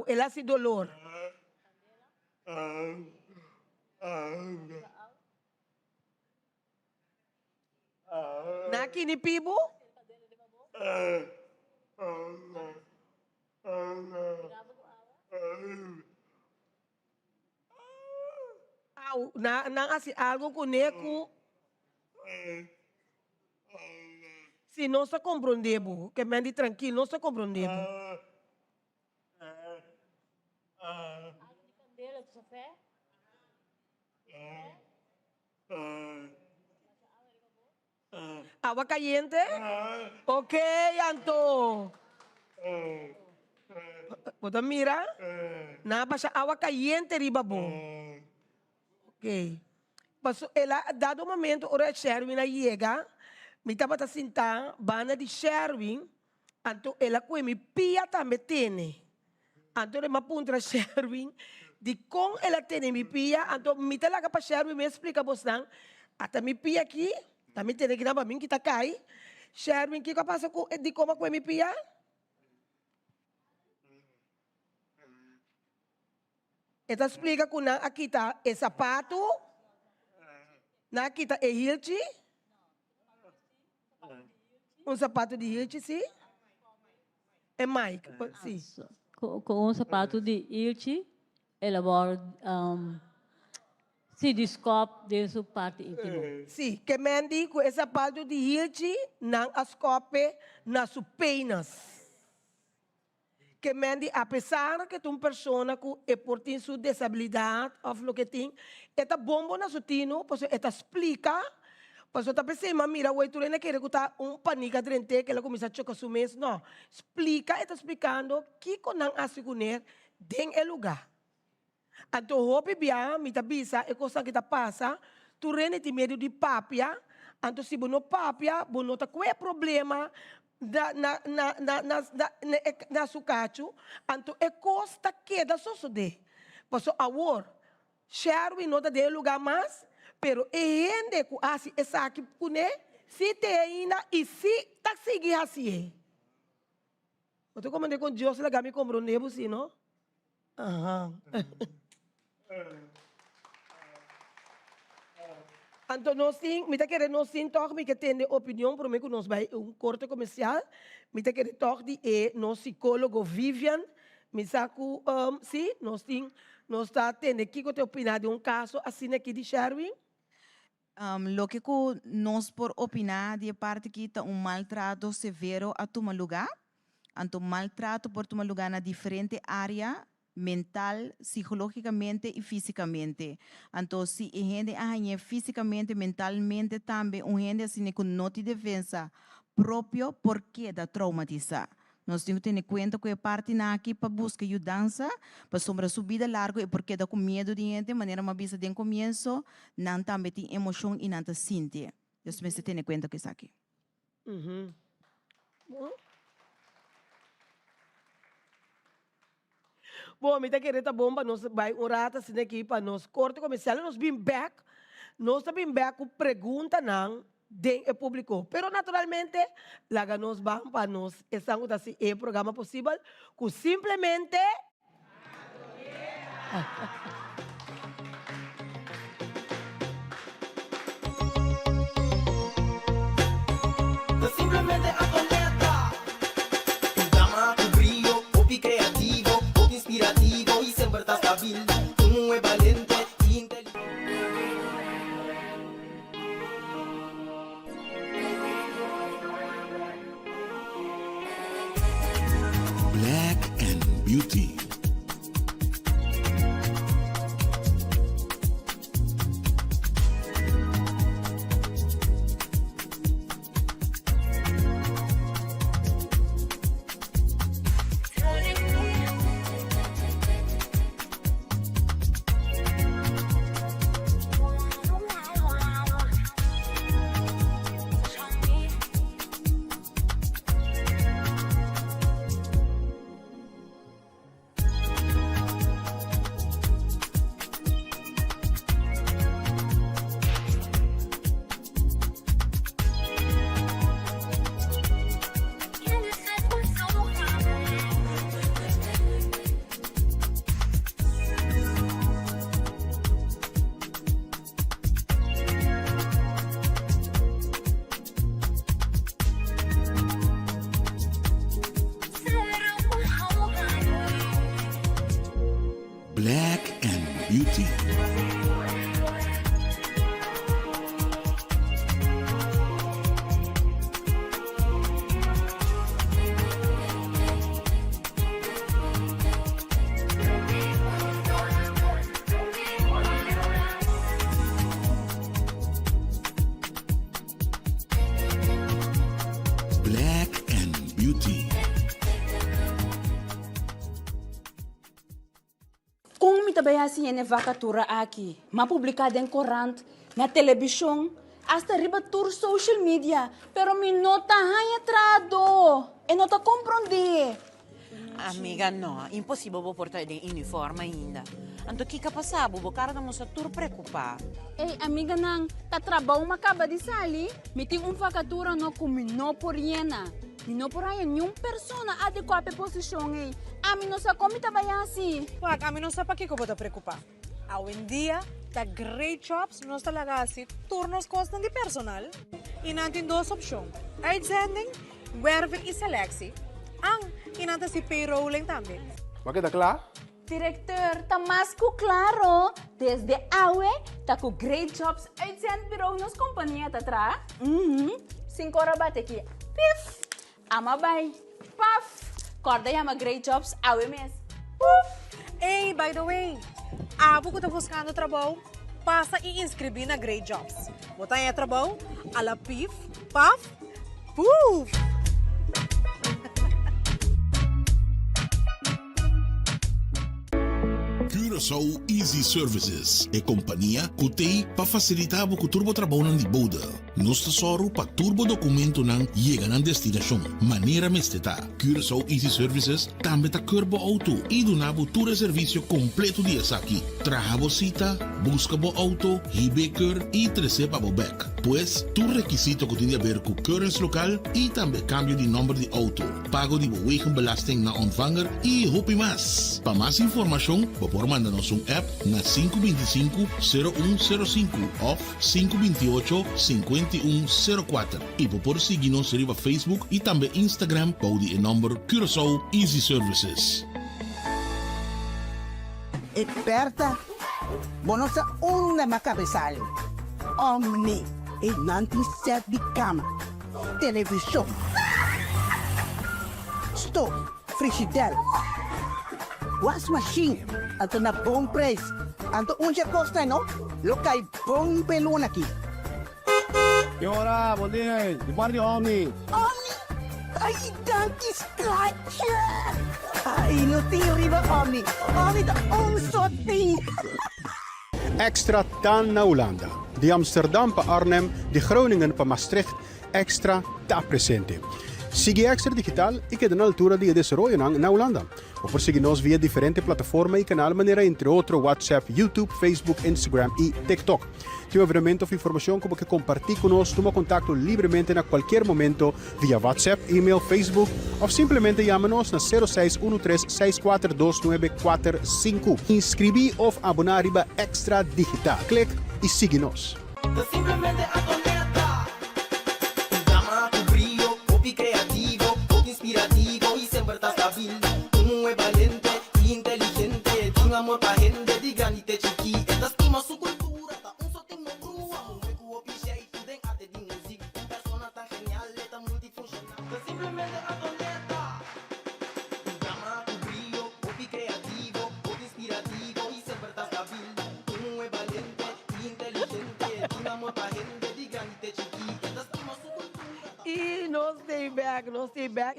ela se dolor. Naki ni pibo? Nang asi algo kuneku. Se não se compreendebo, que me ande tranquilo, não se compreendebo. Agua caliente? Ok, Anto. Bota mira. Na baixa água caliente riba bom. Ok. Passo ela dado momento ora Sherwin na chega, me tava tá sentar, bana de Sherwin, anto ela com me pia também tem. Anto ela mapuntra Sherwin, de com ela tem me pia, anto me tá lá para Sherwin me explica bostan, até me pia aqui, também tem que dar para mim que tá cai. Sherwin que passa com de como com me pia? Ela explica que aqui tá é sapato, na aqui tá é hilti, sapato de hilti, sim? É Mike, sim. Com sapato de hilti, ela vai se descobre de sua parte íntima. Sim, que mendi com esse sapato de hilti, não ascope nas suas penas. Que mendi, apesar que tu uma pessoa que por ter sua desabilidade, ou o que tem, esta bomba na sua tino, porque esta explica, porque esta pessoa, mira, o tu não quer que tá pânico drente, que ela começa a chocar su mês, não. Explica, está explicando que não assegurar den el lugar. Então, hope bia, me bisa, e coisa que tá passa, tu rene te medo de papia, então se bono papia, bono tá qual problema, na sucacho, anto e costa queda só de. Passo agora, Sherwin não de lugar mais, pero e gente que assim essa aqui pune, se tem ainda e se tá seguir assim. Eu tô comandando com Deus lá me comprou nebo sim, não? Aham. Então, nós temos, me querer nós temos toch, me que tem opinião, para mim que nós vai corte comercial, me querer toch de nosso psicólogo Vivian, me saco, sim, nós está tendo aqui que te opinar de caso assim aqui de Sherwin. Lo que nós por opinar de parte que está maltrato severo a tu lugar, anto maltrato por tu lugar na diferente área mental, psicológicamente y físicamente. Entonces, si gente físicamente, mentalmente también, gente así con no tiene defensa propio, ¿por qué da traumatizar? Nós temos que ter em conta que a parte aqui para buscar ajuda, para sombra subida larga e porque dá com medo de gente, maneira uma vista de começo, não também tem emoção e não te sente. Então, você tem em conta que isso aqui. Bom, me querer tá bomba, nós vai orar assim aqui para nós corte comercial, nós bem back, nós também back com pergunta não de público, pero naturalmente lá nós vamos para nós estamos assim é programa possível, que simplesmente Simplemente Antonieta, un drama, un brillo, hobby creativo, hobby inspirativo y siempre estás stabil, tú es valiente y inteligente. Black and Beauty. trabalhar assim na vacatura aqui, mas publicar em corante, na televisão, hasta riba tour social media, pero mi nota hanya trado, e nota compreender. Amiga, no, impossível vou portar de uniforme ainda. Anto que passar, vou cara da moça tur preocupar. Ei, amiga nang, tá trabalho acaba de sair, me tem vacatura no com no por yena. Não por aí nenhuma pessoa adequada à posição aí. A mim não sabe como trabalhar assim. Wag, a mim não sabe para que eu vou te preocupar. Hoje em dia, tá great jobs, nós talaga assim, turnos costam de personal. E não tem duas opções. Uitzending, werving e selectie. E não tem si payrolling também. Mas tá claro? Diretor, tá mais que claro. Desde awe, tá com great jobs, uitzendbureau nos companhia tá atrás. 5 horas bate aqui. Pif! Ama bay. Paf! Corda yama great jobs, awe mes. Puf! Hey, by the way, abo ko tá buscando trabalho, passa e inscrever na Great Jobs. Botar em trabalho, ala pif, paf, puf! Curaçao Easy Services é companhia que tem para facilitar o turbo trabalho de boda. Nós tesoro para turbo documento não chega na destinação. Maneira mesteta. Curaçao Easy Services também está curbo auto e donava todo o serviço completo de aqui. Traga cita, busca bo auto, hibeker e receba bo back. Pois, tu requisito que tem a ver com currency local e também cambio de número de auto. Pago de wegenbelasting na ontvanger e hopi mais. Para mais informação, por mandar-nos app na 525-0105 ou 528-5104. E por seguir-nos no Facebook e também Instagram para o número Curaçao Easy Services. Experta, bonosa una macabezal. Omni, e nanti set de cama. Televisão. Stove, frigidaire. Wash machine, ato na bom preço. Anto onde costa, não? Lokay bom pelon aqui. Senhora, bom dia. De parte de Omni. Omni? Ai, danke, scratcher. Ai, não tem riba Omni. Omni da onsoting. Extra TAN na Holanda. De Amsterdam para Arnhem, de Groningen para Maastricht. Extra está presente. Sigue Extra Digital y queda na altura de desarrollo na Holanda. O por seguirnos via diferentes plataformas y canal manera entre otros WhatsApp, YouTube, Facebook, Instagram y TikTok. Si hay veramente información como que compartir con nosotros, toma contacto libremente en cualquier momento via WhatsApp, email, Facebook o simplemente llámanos na 0613-642-945. Inscribí o abonar a Extra Digital. Clic y síguenos. Simplemente atoneta. Llama tu brillo, copy creativo, copy inspirativo y siempre estás stabil. Un es valiente, inteligente, tiene amor pa' gente, di granite chiqui. Esta estima su cultura, ta un sotín no grúa. Un hueco opiche y tu den ate di music. Persona tan genial, tan multifuncional. Simplemente atoneta. Llama tu brillo, copy creativo, copy inspirativo y siempre estás stabil. Un es valiente, inteligente, tiene amor pa' gente, di granite chiqui. Esta estima su cultura. E nós stay back,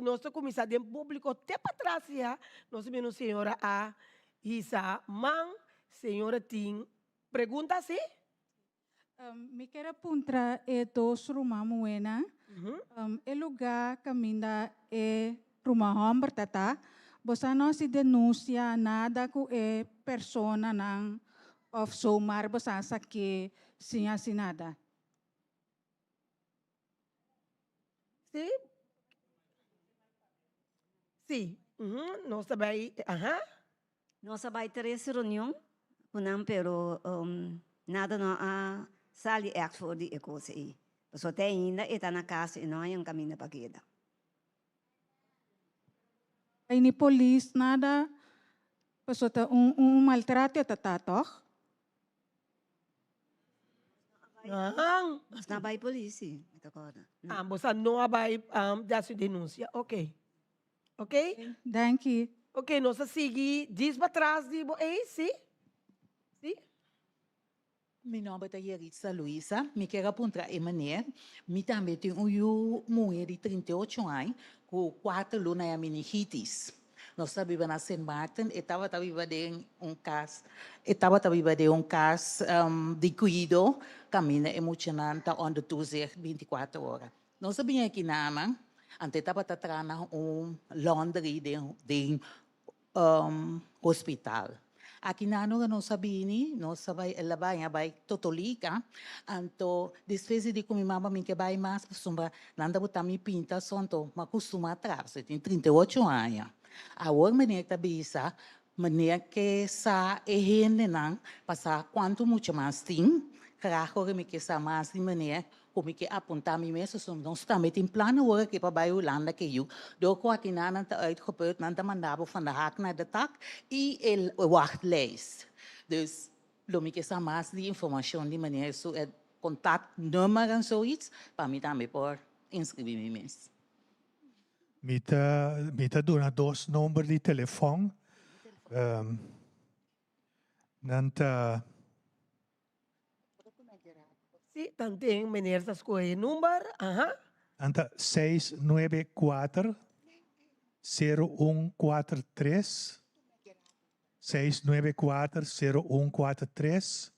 nós começamos em público até para trás, já. Nós temos senhora A, Isa, man, senhora Tim. Pergunta se? Me quero apuntar dos rumah muena. El lugar caminda rumah hom bertata. Bosa não se denuncia nada com pessoa não of somar bosa que sim assinada. Sim? Sim. Nós também. Nós vai ter essa reunião, pero nada não há sali for de coisa aí. Só tem ainda está na casa e não há caminho para queda. Ini polis nada, pessoa maltrato tatatok. Não. Mas não vai polícia, ita agora. Você não vai dar sua denúncia, ok? Ok? Thank you. Ok, nós seguimos, diz para trás, digo, sim? Sim? Meu nome é Yeritza Luisa, me quero apontar em maneira, me também tenho uma mulher de 38 anos, com 4 lunas de meningitis. Nós sabíamos na Saint Martin, estava de um caso de cuidado, caminho emocionante, onde tu zegt 24 horas. Nós sabíamos que nama, ante estava trabalhando laundry de hospital. Aqui não sabia, não sabia, ela vai totolica, então, depois de que minha mamãe me vai mais, costuma, nada botar minha pinta, sonto, mas costuma atrás, tem 38 anos. Agora, menina que bisa, menina que sa gente não, passar quanto muito mais tem, carajo, me que sa mais de menina, como que apontar me mesmo, nós também tem plano agora que para vai Holanda que eu, do que aqui na nanta uitgebeurd, nanta mandava van de haak naar de tak, e el wachtlijst. Dus, lo me que sa mais de informação de maneira so é contactnummer en zoiets, para mim também por inscrever me mesmo. Mita dona 2 números de telefone. Nanta Sim, então tem meneer sa escolha número. Anta 694 0143 694 0143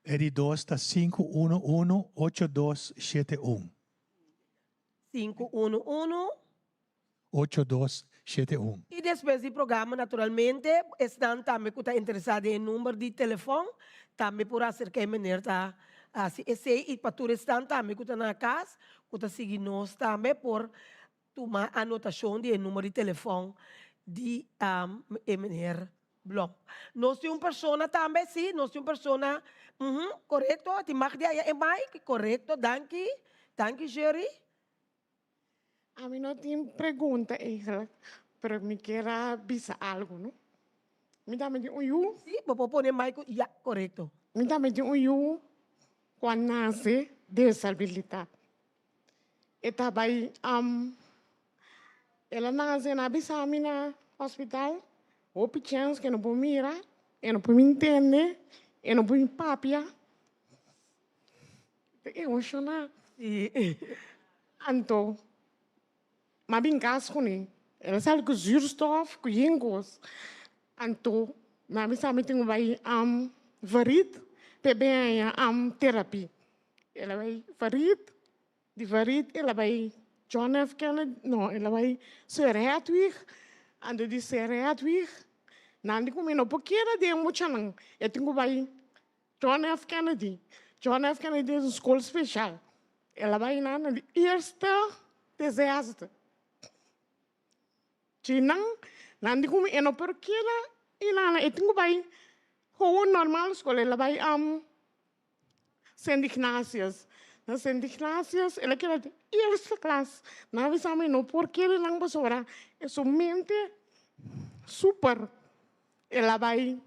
e 2 está 511 8271. 511 8271. E depois do programa, naturalmente, estão também que está interessado em número de telefone, também por acercar a maneira tá esse e para tu estão também que está na casa, que está seguindo nós também por tomar anotação de número de telefone de maneira Blom. Nós temos uma pessoa também, sim, nós temos uma pessoa, correto, te magdia é mais correto, danke, Jerry. A mim não tem pergunta, eigenlijk, mas me quero avisar algo, não? Me dá de you? Sim, vou pôr mais, já, correto. Me dá de you quando nasce desabilidade. E também, ela nasce na Bissau, na hospital, ou chance que não pode mirar, eu não pode me entender, eu não pode me papia. É emocionante. Então, mas bem caso com ele. Ela sabe que o zuurstof, que jingos. Então, mas sabe que vai varit, bebê terapia. Ela vai varit, de varit, ela vai John F. Kennedy, não, ela vai ser Hedwig, ando de ser Hedwig. Não digo não porque ela de muito não. Eu tenho vai John F. Kennedy. John F. Kennedy é uma escola especial. Ela vai na eerste desastre. Não digo não porque ela eu tenho vai gewoon normal escola. Ela vai Saint Ignatius. Na Saint Ignatius, ela quer de eerste classe. Não vai saber não porque ela não vai sobrar. É somente super. Ela vai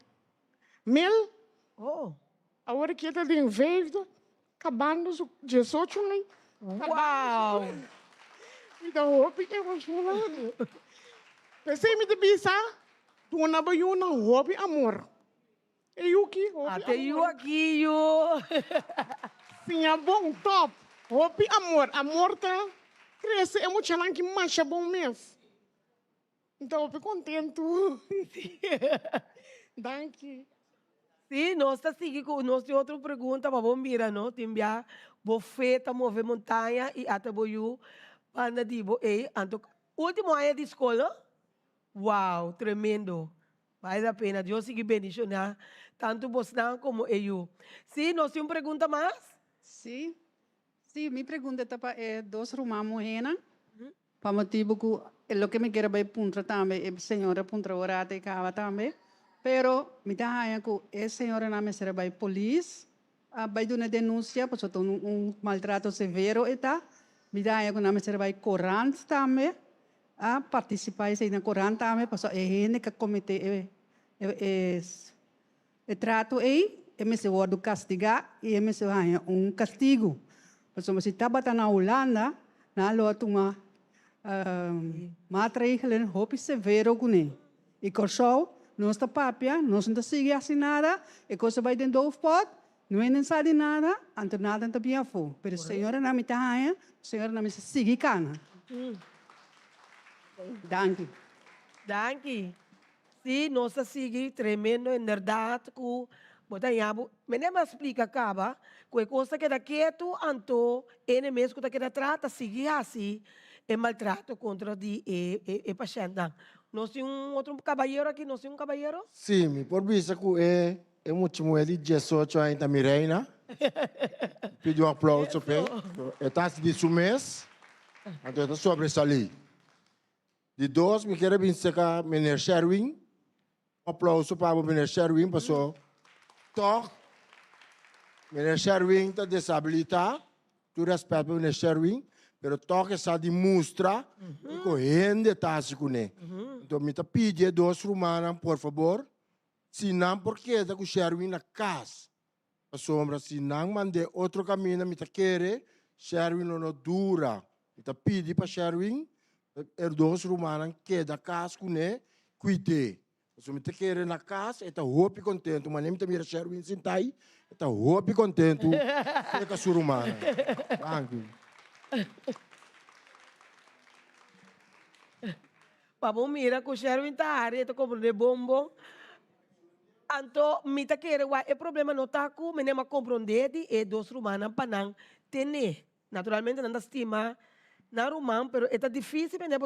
mil. Oh. Agora que ela tem 5, acabando 18, né? Uau! Então, eu fiquei emocionada. Pensei me de pensar, tu não vai um hobby amor. E eu aqui, hobby até eu aqui, eu. Sim, é bom, top. Hobby amor. Amor tá cresce emocionante que mais é bom mesmo. Então, eu fico contente. Danke. Sim, nós está seguindo com nós tem outra pergunta, mas vamos mirar, não? Tem já bofeta, mover montanha e até boiu para dibo e anto último ano de escola. Uau, tremendo. Vale a pena. Deus siga bendicionar tanto você como eu. Sim, nós temos pergunta mais? Sim. Sim, minha pergunta é dos rumah morena. Para motivo que o que me quer vai puntra também, a senhora puntra orata e cava também. Pero me dá que a senhora não me será vai polícia, vai dar uma denúncia, porque tem maltrato severo e tá. Me dá que não me será vai corante também, a participar na corante também, porque é gente que comete o trato aí, e me se vai castigar e me se vai castigo. Porque se estava na Holanda, na luta uma maatregelen hoop severo com ele. E com isso não está papia, não está seguindo assim nada, e coisa vai dentro do pot, não é necessário nada, então nada está bem fo. Pero a senhora não me está aí, a senhora não me sigue cana. Danke. Danke. Sim, nossa sigue tremendo, em verdade, que botanyabo, mas me explica acaba, que coisa que da quieto, anto, ele mesmo que da trata, sigue assim, é maltrato contra o paciente. Nós temos outro caballeiro aqui, nós temos caballeiro? Sim, me por vista que é muito ele 18 anos da Mirena. Pedi um aplauso para ele. É taça de mês. Então, é sobressalir. De dois, me quero dizer que o menino Sherwin. Um aplauso para o menino Sherwin, pessoal. Toc. Menino Sherwin está desabilitado. Tu respeito para o menino Sherwin. Pero toque essa demonstra que correndo está se com ele. Então, me pedi dois romanos, por favor. Se não, porque está com o Sherwin na casa. A sombra, se não mande outro caminho, me quer, Sherwin não dura. Me pedi para Sherwin, dois romanos, que da casa com ele, cuide. Se me quer na casa, está roupa contente. Mas nem me mira Sherwin sentai, está roupa contente. Fica su romana. Vamos mira que o Sherwin está área, está comprando de bombo. Então, me tá querendo, o problema não está com, mas não compreender e dos romanos para não ter. Naturalmente, não estima na romano, mas é difícil, né?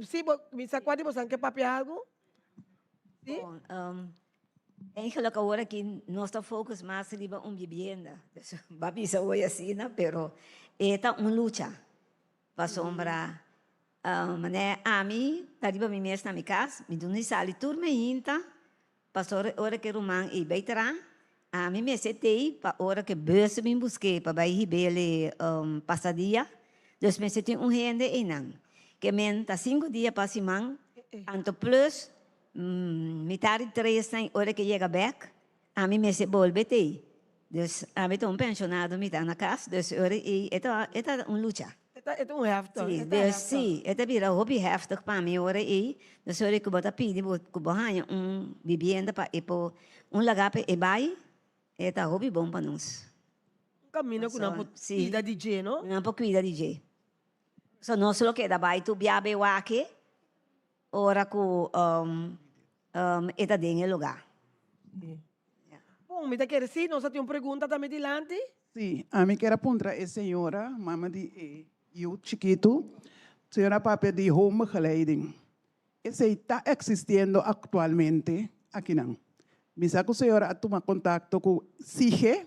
Se você quase você quer papel algo? Sim? Bom, eigenlijk agora que nosso foco mais seria vivienda. Babisa hoje assim, né? Pero é luta para sombra. Mané, a mim, tá riba me mesmo na minha casa, me dá sali turma ainda. Pastor, hora que Roman e Beitara, a mim me setei para hora que bus me busquei para vai ribele passadia. Dus me setei rende e não. Que men tá 5 dias para simang, anto plus metade 3 na hora que chega back, a mim me se volbetei. Dus a mim tô pensionado me tá na casa, dus hora e eta luta. É um heftig. Sim, dus sim, eta vira hobby heftig para mim hora e, dus hora que bota pedi que bohanha vivienda para epo lugar para ebai, eta hobby bom para nós. Caminho com uma cuida de G, não? Uma cuida de G. So nós lo que da bai tu biabe wake, ora ku eta denge lugar. Bom, me tá querendo sim, nós temos pergunta também dilante. Sim, a mim quero perguntar a senhora, mama de eu chiquito, senhora papel de homegeleiding. Esse está existindo atualmente aqui não. Me saco senhora a tomar contato com SIGE,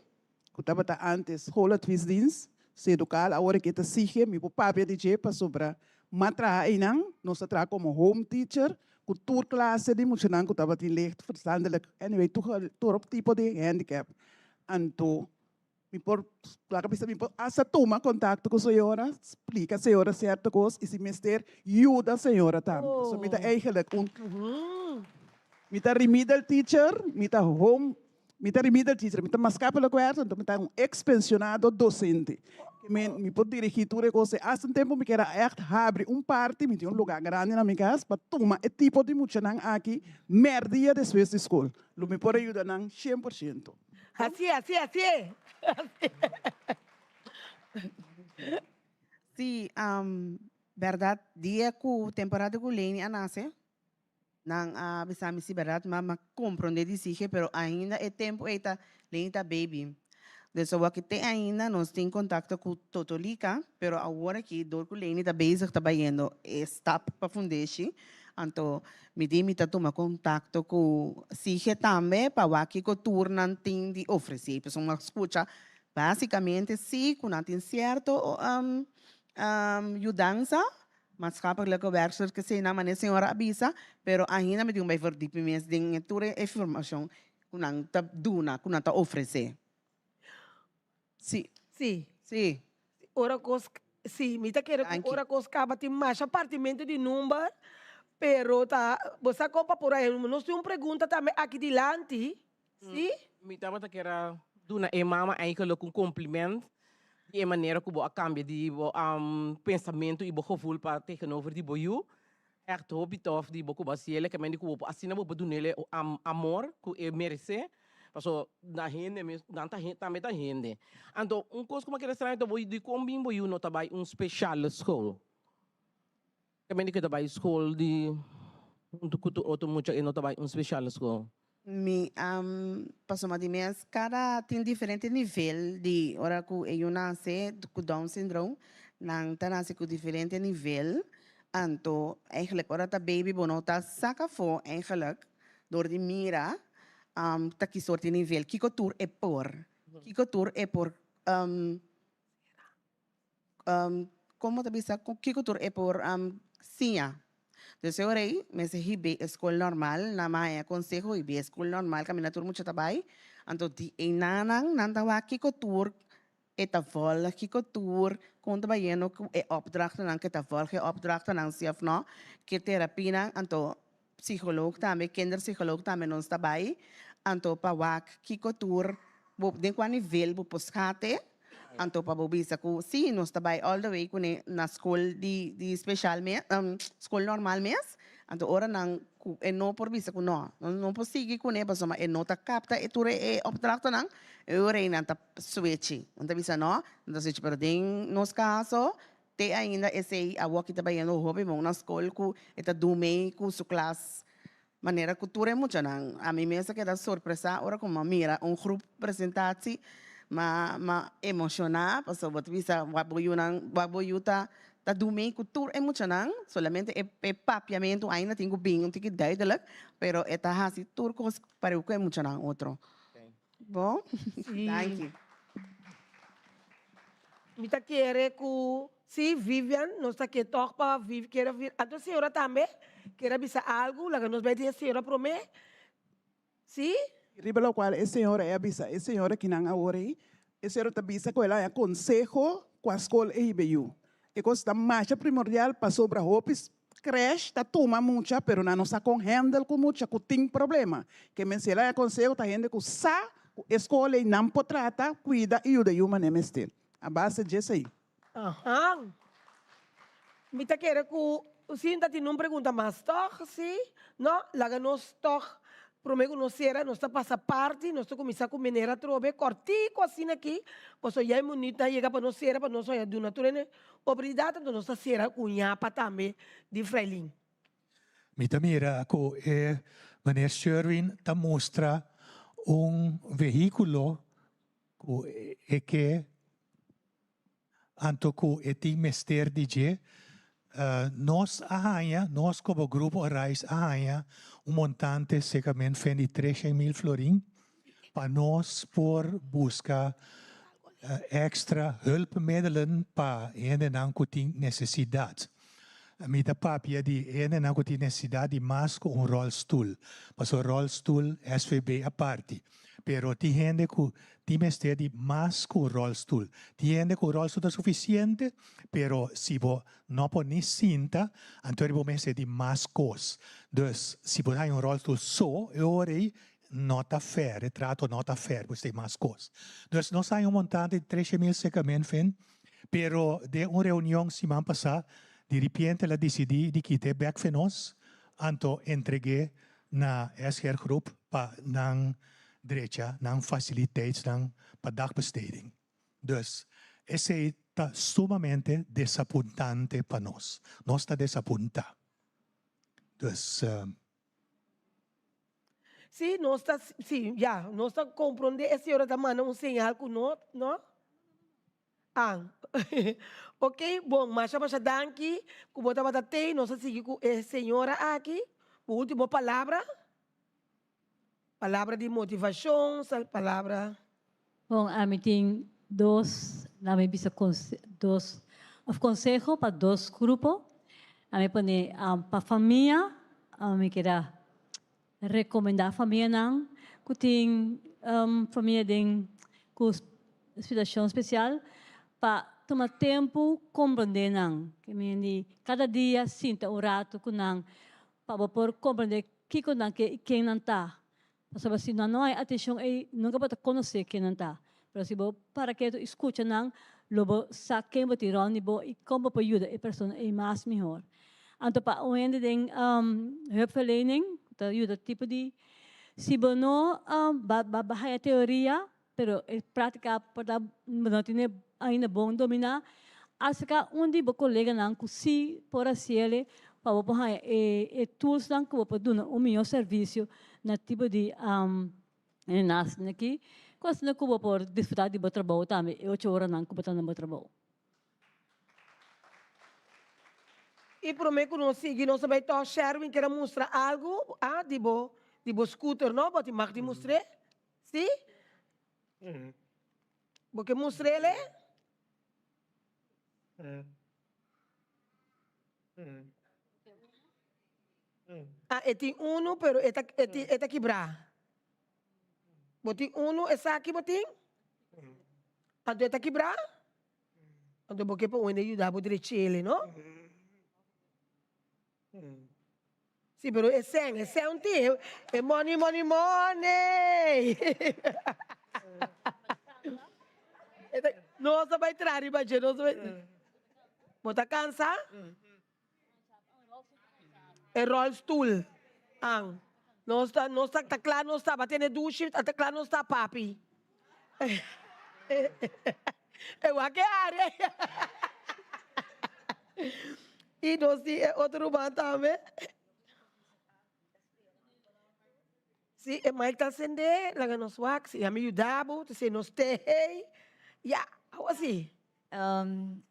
que estava antes, School Twisdienst, se educar, agora que está SIGE, me papel de G para sobre matra aí não, nós tra como home teacher, cultura classe de muito não, que estava de lecht, verstandelijk, anyway, todo tipo de handicap. Anto, me por essa toma contato com a senhora, explica a senhora certa coisa e se mister ajuda a senhora também. So me tá eigenlijk me tá remedial teacher, me tá remedial teacher, me tá mascapelo quarto, então me tá ex-pensionado docente. Me pode dirigir tudo coisa. Há um tempo me quero echt abrir parte, me tem lugar grande na minha casa para tomar esse tipo de muito não aqui, merdia depois da escola. Lo me pode ajudar não 100%. Assim. Sim, verdade, dia que temporada que o Lene nasce, não avisamos se verdade, mas compreender de si, pero ainda é tempo eta Lene tá baby. Dus o que tem ainda, nós temos contato com Totolica, pero agora que dor que o Lene tá bezig trabalhando, está para fundeixe. Então, me tá tomar contato com SIGE também, para que o turno tem de oferecer. Pessoal, uma escuta, basicamente, sim, quando não tem certo, ajudança, mas capaz que werkster que sei na maneira senhora avisa, pero ainda me tem um verdipimento de toda a informação que não tá duna, que não tá oferecer. Sim. Sim. Sim. Ora cos, sim, me tá querendo, ora cos caba tem mais apartamento de número. Pero tá, você compra por aí, nós temos uma pergunta também aqui dilante. Sim? Me estava que era dona e mama eigenlijk um complemento de maneira que a cambia de pensamento e gevoel para tegenover die boyu. Echt hoop het of die boku basiele que men die ko asina bo dunele amor que e merece. Paso na hende dan também tá hende. Então coisa como que estranho to boy de combin boyu no tabai special school. Que men que tabai school de Untuk outro mucho e não trabalha special school. Mi passou de mês, cada tem diferente nível de ora que eu nasci com Down syndrome, nang tá nasce com diferente nível. Anto eigenlijk ora tá baby bono tá saca fo eigenlijk door die mira tá que sorte nível. Kiko tour é por como te bisa Kiko tour é por sia. Dus eu rei, mas hibe escola normal, na maya consejo hibe escola normal, camina tour muito tabay. Anto di enanang nandawa Kiko tour eta vol Kiko tour kon tabayeno e opdrachten nang kita vol ge opdrachten nang siaf no ke terapie nang anto psicholoog tame kinderpsycholoog tame ons tabay anto pawak Kiko tour bo den kwa nível bo poskate anto pa bobisa ko si nos tabay all the way kune na school di special me school normal mes anto ora nang no por bisa ko no posigi kune pa soma no ta kapta eture e opdrachten nang ora inanta switchi anta bisa no anta switch pero ding nos caso te ainda esse a walk tabayeno hobi mo na school ku eta dume ku su class maneira cultura é muito não a mim mesmo que dá surpresa ora como mira grupo apresentatie ma emocionar passou bot visa waboyuta tá domingo cultura é muito não solamente é papiamento ainda tenho bem um tique duidelijk pero é tá assim turcos para o que é muito não outro bom thank you Mita querer que se Vivian não está aqui toca para viver querer vir a tua senhora também querer bisa algo lá que nos vai dizer senhora promete sim Ribelo qual é senhora é bisa é senhora que não agora é senhora tá bisa com ela é consejo com a escola EIBU e coisa da mais primordial para sobre hopes creche tá toma muita pero não está com handle com muita que tem problema que menciona é consejo tá gente com sa escola e não pode tratar cuida e ajuda uma nemestel a base disso aí Mita querer que sim tá te não pergunta mais toca sim não lá que nós toca Prometo não será, nós está passa parte, nós está começar com mineira trobe, cortico assim aqui, pois já é bonita, chega para nós será, para nós olhar do natureza, obrigado, nós está será com nhapa também de Freilin. Mita mira que maneira Sherwin ta mostra veículo que anto que tem mester DJ nós como grupo Arais arranha montante seguramente de 300.000 florin para nós por buscar extra hulpmiddelen para ene não que tem necessidade. Mita papia de ene não que tem necessidade de mais com rolstoel. Mas o rolstoel SVB a parte. Pero tem gente que tem mestre de mais com rolstoel. Tem gente que o rolstoel é suficiente, pero se você não pode cinta, então você mestre de mais coisas. Então, se você tem rolstoel só, eu aí não está fair, retrato não está fair, você tem mais coisas. Então, nós temos montante de 3.000 secamente, pero de uma reunião semana passada, de repente ela decidiu de quitar back para nós, então entreguei na SR Group para não direita, não faciliteits, não para dagbesteding. Dus, esse está sumamente desapontante para nós. Nós está desapontados. Dus, Sim, nós está, sim, já, nós está compreendendo, essa hora da manhã um sinal com nós, não? Ok, bom, mas já danke, que você vai ter, nós seguimos com a senhora aqui, por última palavra. Palavra de motivação, palavra. Bom, a mim tem na minha vista, dois consejos para dois grupos. A mim põe para a família, a mim quero recomendar a família não, que tem família com situação especial, para tomar tempo compreender não, que cada dia sinta rato com não, para poder compreender que quem não está. Porque se não há atenção, nunca pode conhecer quem não está. Mas se você para que escuta não, logo sabe quem vai tirar e como pode ajudar a pessoa é mais melhor. Então para o ende tem hulpverlening, ajuda tipo de se você não vai a teoria, pero a prática para não ter ainda bom dominar, acho que onde o colega não se por assim para você tools dan que você doen o melhor serviço na tipo de nas aqui, quase não que você pode desfrutar de seu trabalho também, 8 horas não que você no trabalho. E prometo que nós seguimos, nós vamos estar Sherwin quer mostrar algo, de bo scooter, não? Você mag te mostrar? Sim? Você mostrar ele? Tem pero está quebrado. Botin essa aqui botin? Então está quebrado? Então porque para onde ajudar para direito ele, não? Sim, pero esse um tem, é money. Nossa vai entrar, imagina, nossa vai. Bota cansa? É rolstool. Não está, tá claro, não está batendo duche, tá claro, não está papi. Eu aqui área. E nós temos outro irmão também. Sim, é mais que está acender, lá nos wax, e a me ajudava, se nós tem. Assim.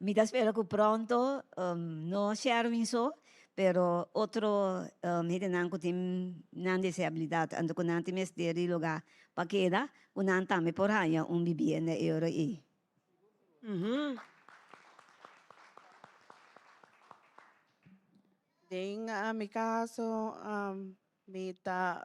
Me espero que pronto, no Sherwin so, pero otro hirenang ko tim nan disabilidad, ando ko nanti mes deri lugar pakeda, unanta me por haya vivienda euro e. Ding mi caso, mita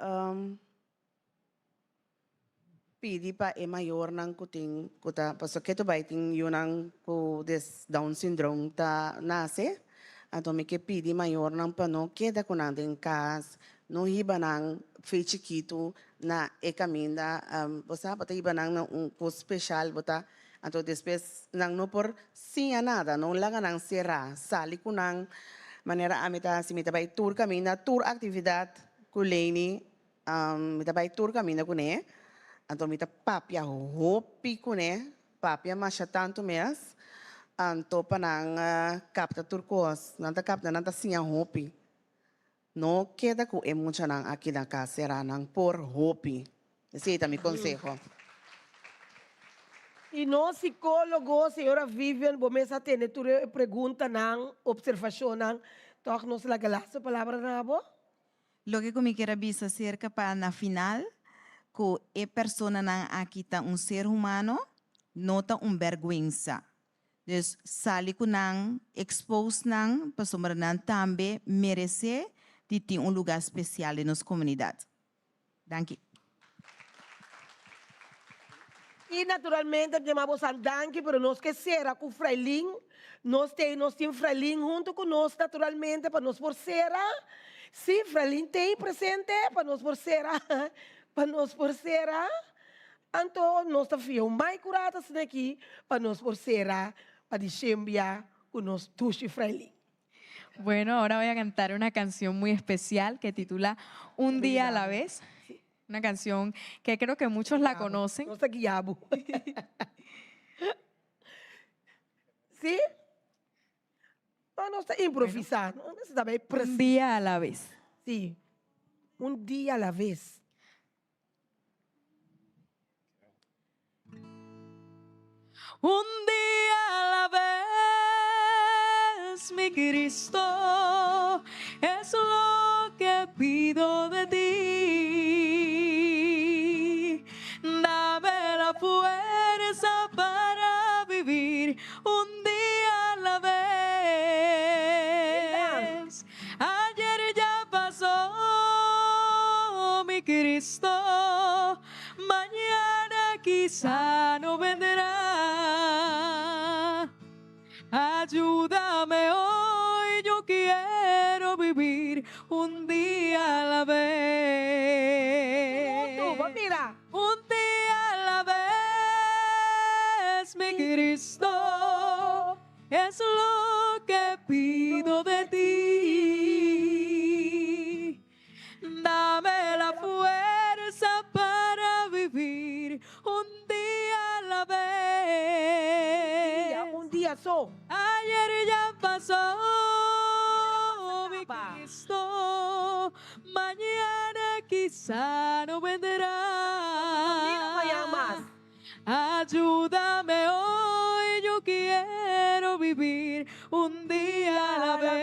pidi pa mayor ng kuting kuta paso keto baiting yun ang ku des Down syndrome ta nase ato mi ke pidi mayor ng pano keda ko nanding kas no hiba ng fe chiquito na caminda bosa pata iba ng ku special bota ato después nang no por siya nada no laga ng sira sali ko ng manera amita si mita bay tour camina tour actividad kuleni mita bay tour camina kune anto mita papia hopi kune papia masya tanto mes anto panang kapta turcos nanta kapta nanta siya hopi no queda ku mucha nang aquí na kasera nang por hopi ese ita mi consejo. E nós psicólogos, senhora Vivian, vamos a ter uma pergunta, observação, então nós la galasa palavra na bo. Lo que me quiero avisar acerca para na final, que a persona nan aqui tá ser humano, nota vergüenza. Dus sali ko nang expose nang pasomra nan tambe merece de ter lugar especial em nossa comunidade. Danke. E naturalmente, chamamos a danke, pero nós esquecer que o Freilin, nós temos Freilin junto com nós, naturalmente, para nós por cera. Sim, Freilin tem presente para nós por cera. Para nós por cera. Então, nós estamos mais curados aqui, para nós por cera, para diciembre, com nós tushi Freilin. Bueno, ahora voy a cantar una canción muy especial que titula Un día a la vez. Una canción que creo que muchos la conocen. No sé guiabo. ¿Sí? No está improvisando. Un día a la vez. Sí. Un día a la vez. Un día a la vez, mi Cristo, es lo que pido de ti. Dame la fuerza para vivir un día a la vez. Ayer ya pasó, mi Cristo, mañana quizá no vendrá. Ayúdame hoy, yo quiero vivir un día a la vez. Mira. Un día a la vez, mi Cristo, es lo que pido de ti. Dame la fuerza para vivir un día a la vez. Un día so. Ayer ya pasó, mi quizá no vendrá. Conmigo vaya más. Ayúdame hoy, yo quiero vivir un día a la vez.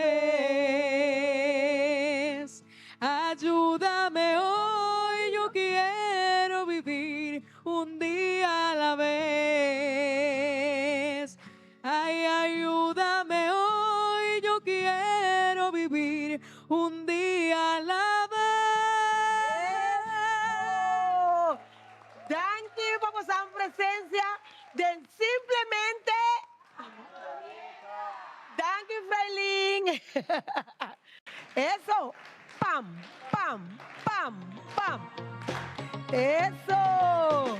Ayúdame hoy, yo quiero vivir un día a la vez. Ay, ayúdame hoy, yo quiero vivir un día a la vez. Thank you, vamos a presencia de simplemente. Thank you, Freilin. Eso. Pam, pam, pam, pam. Eso.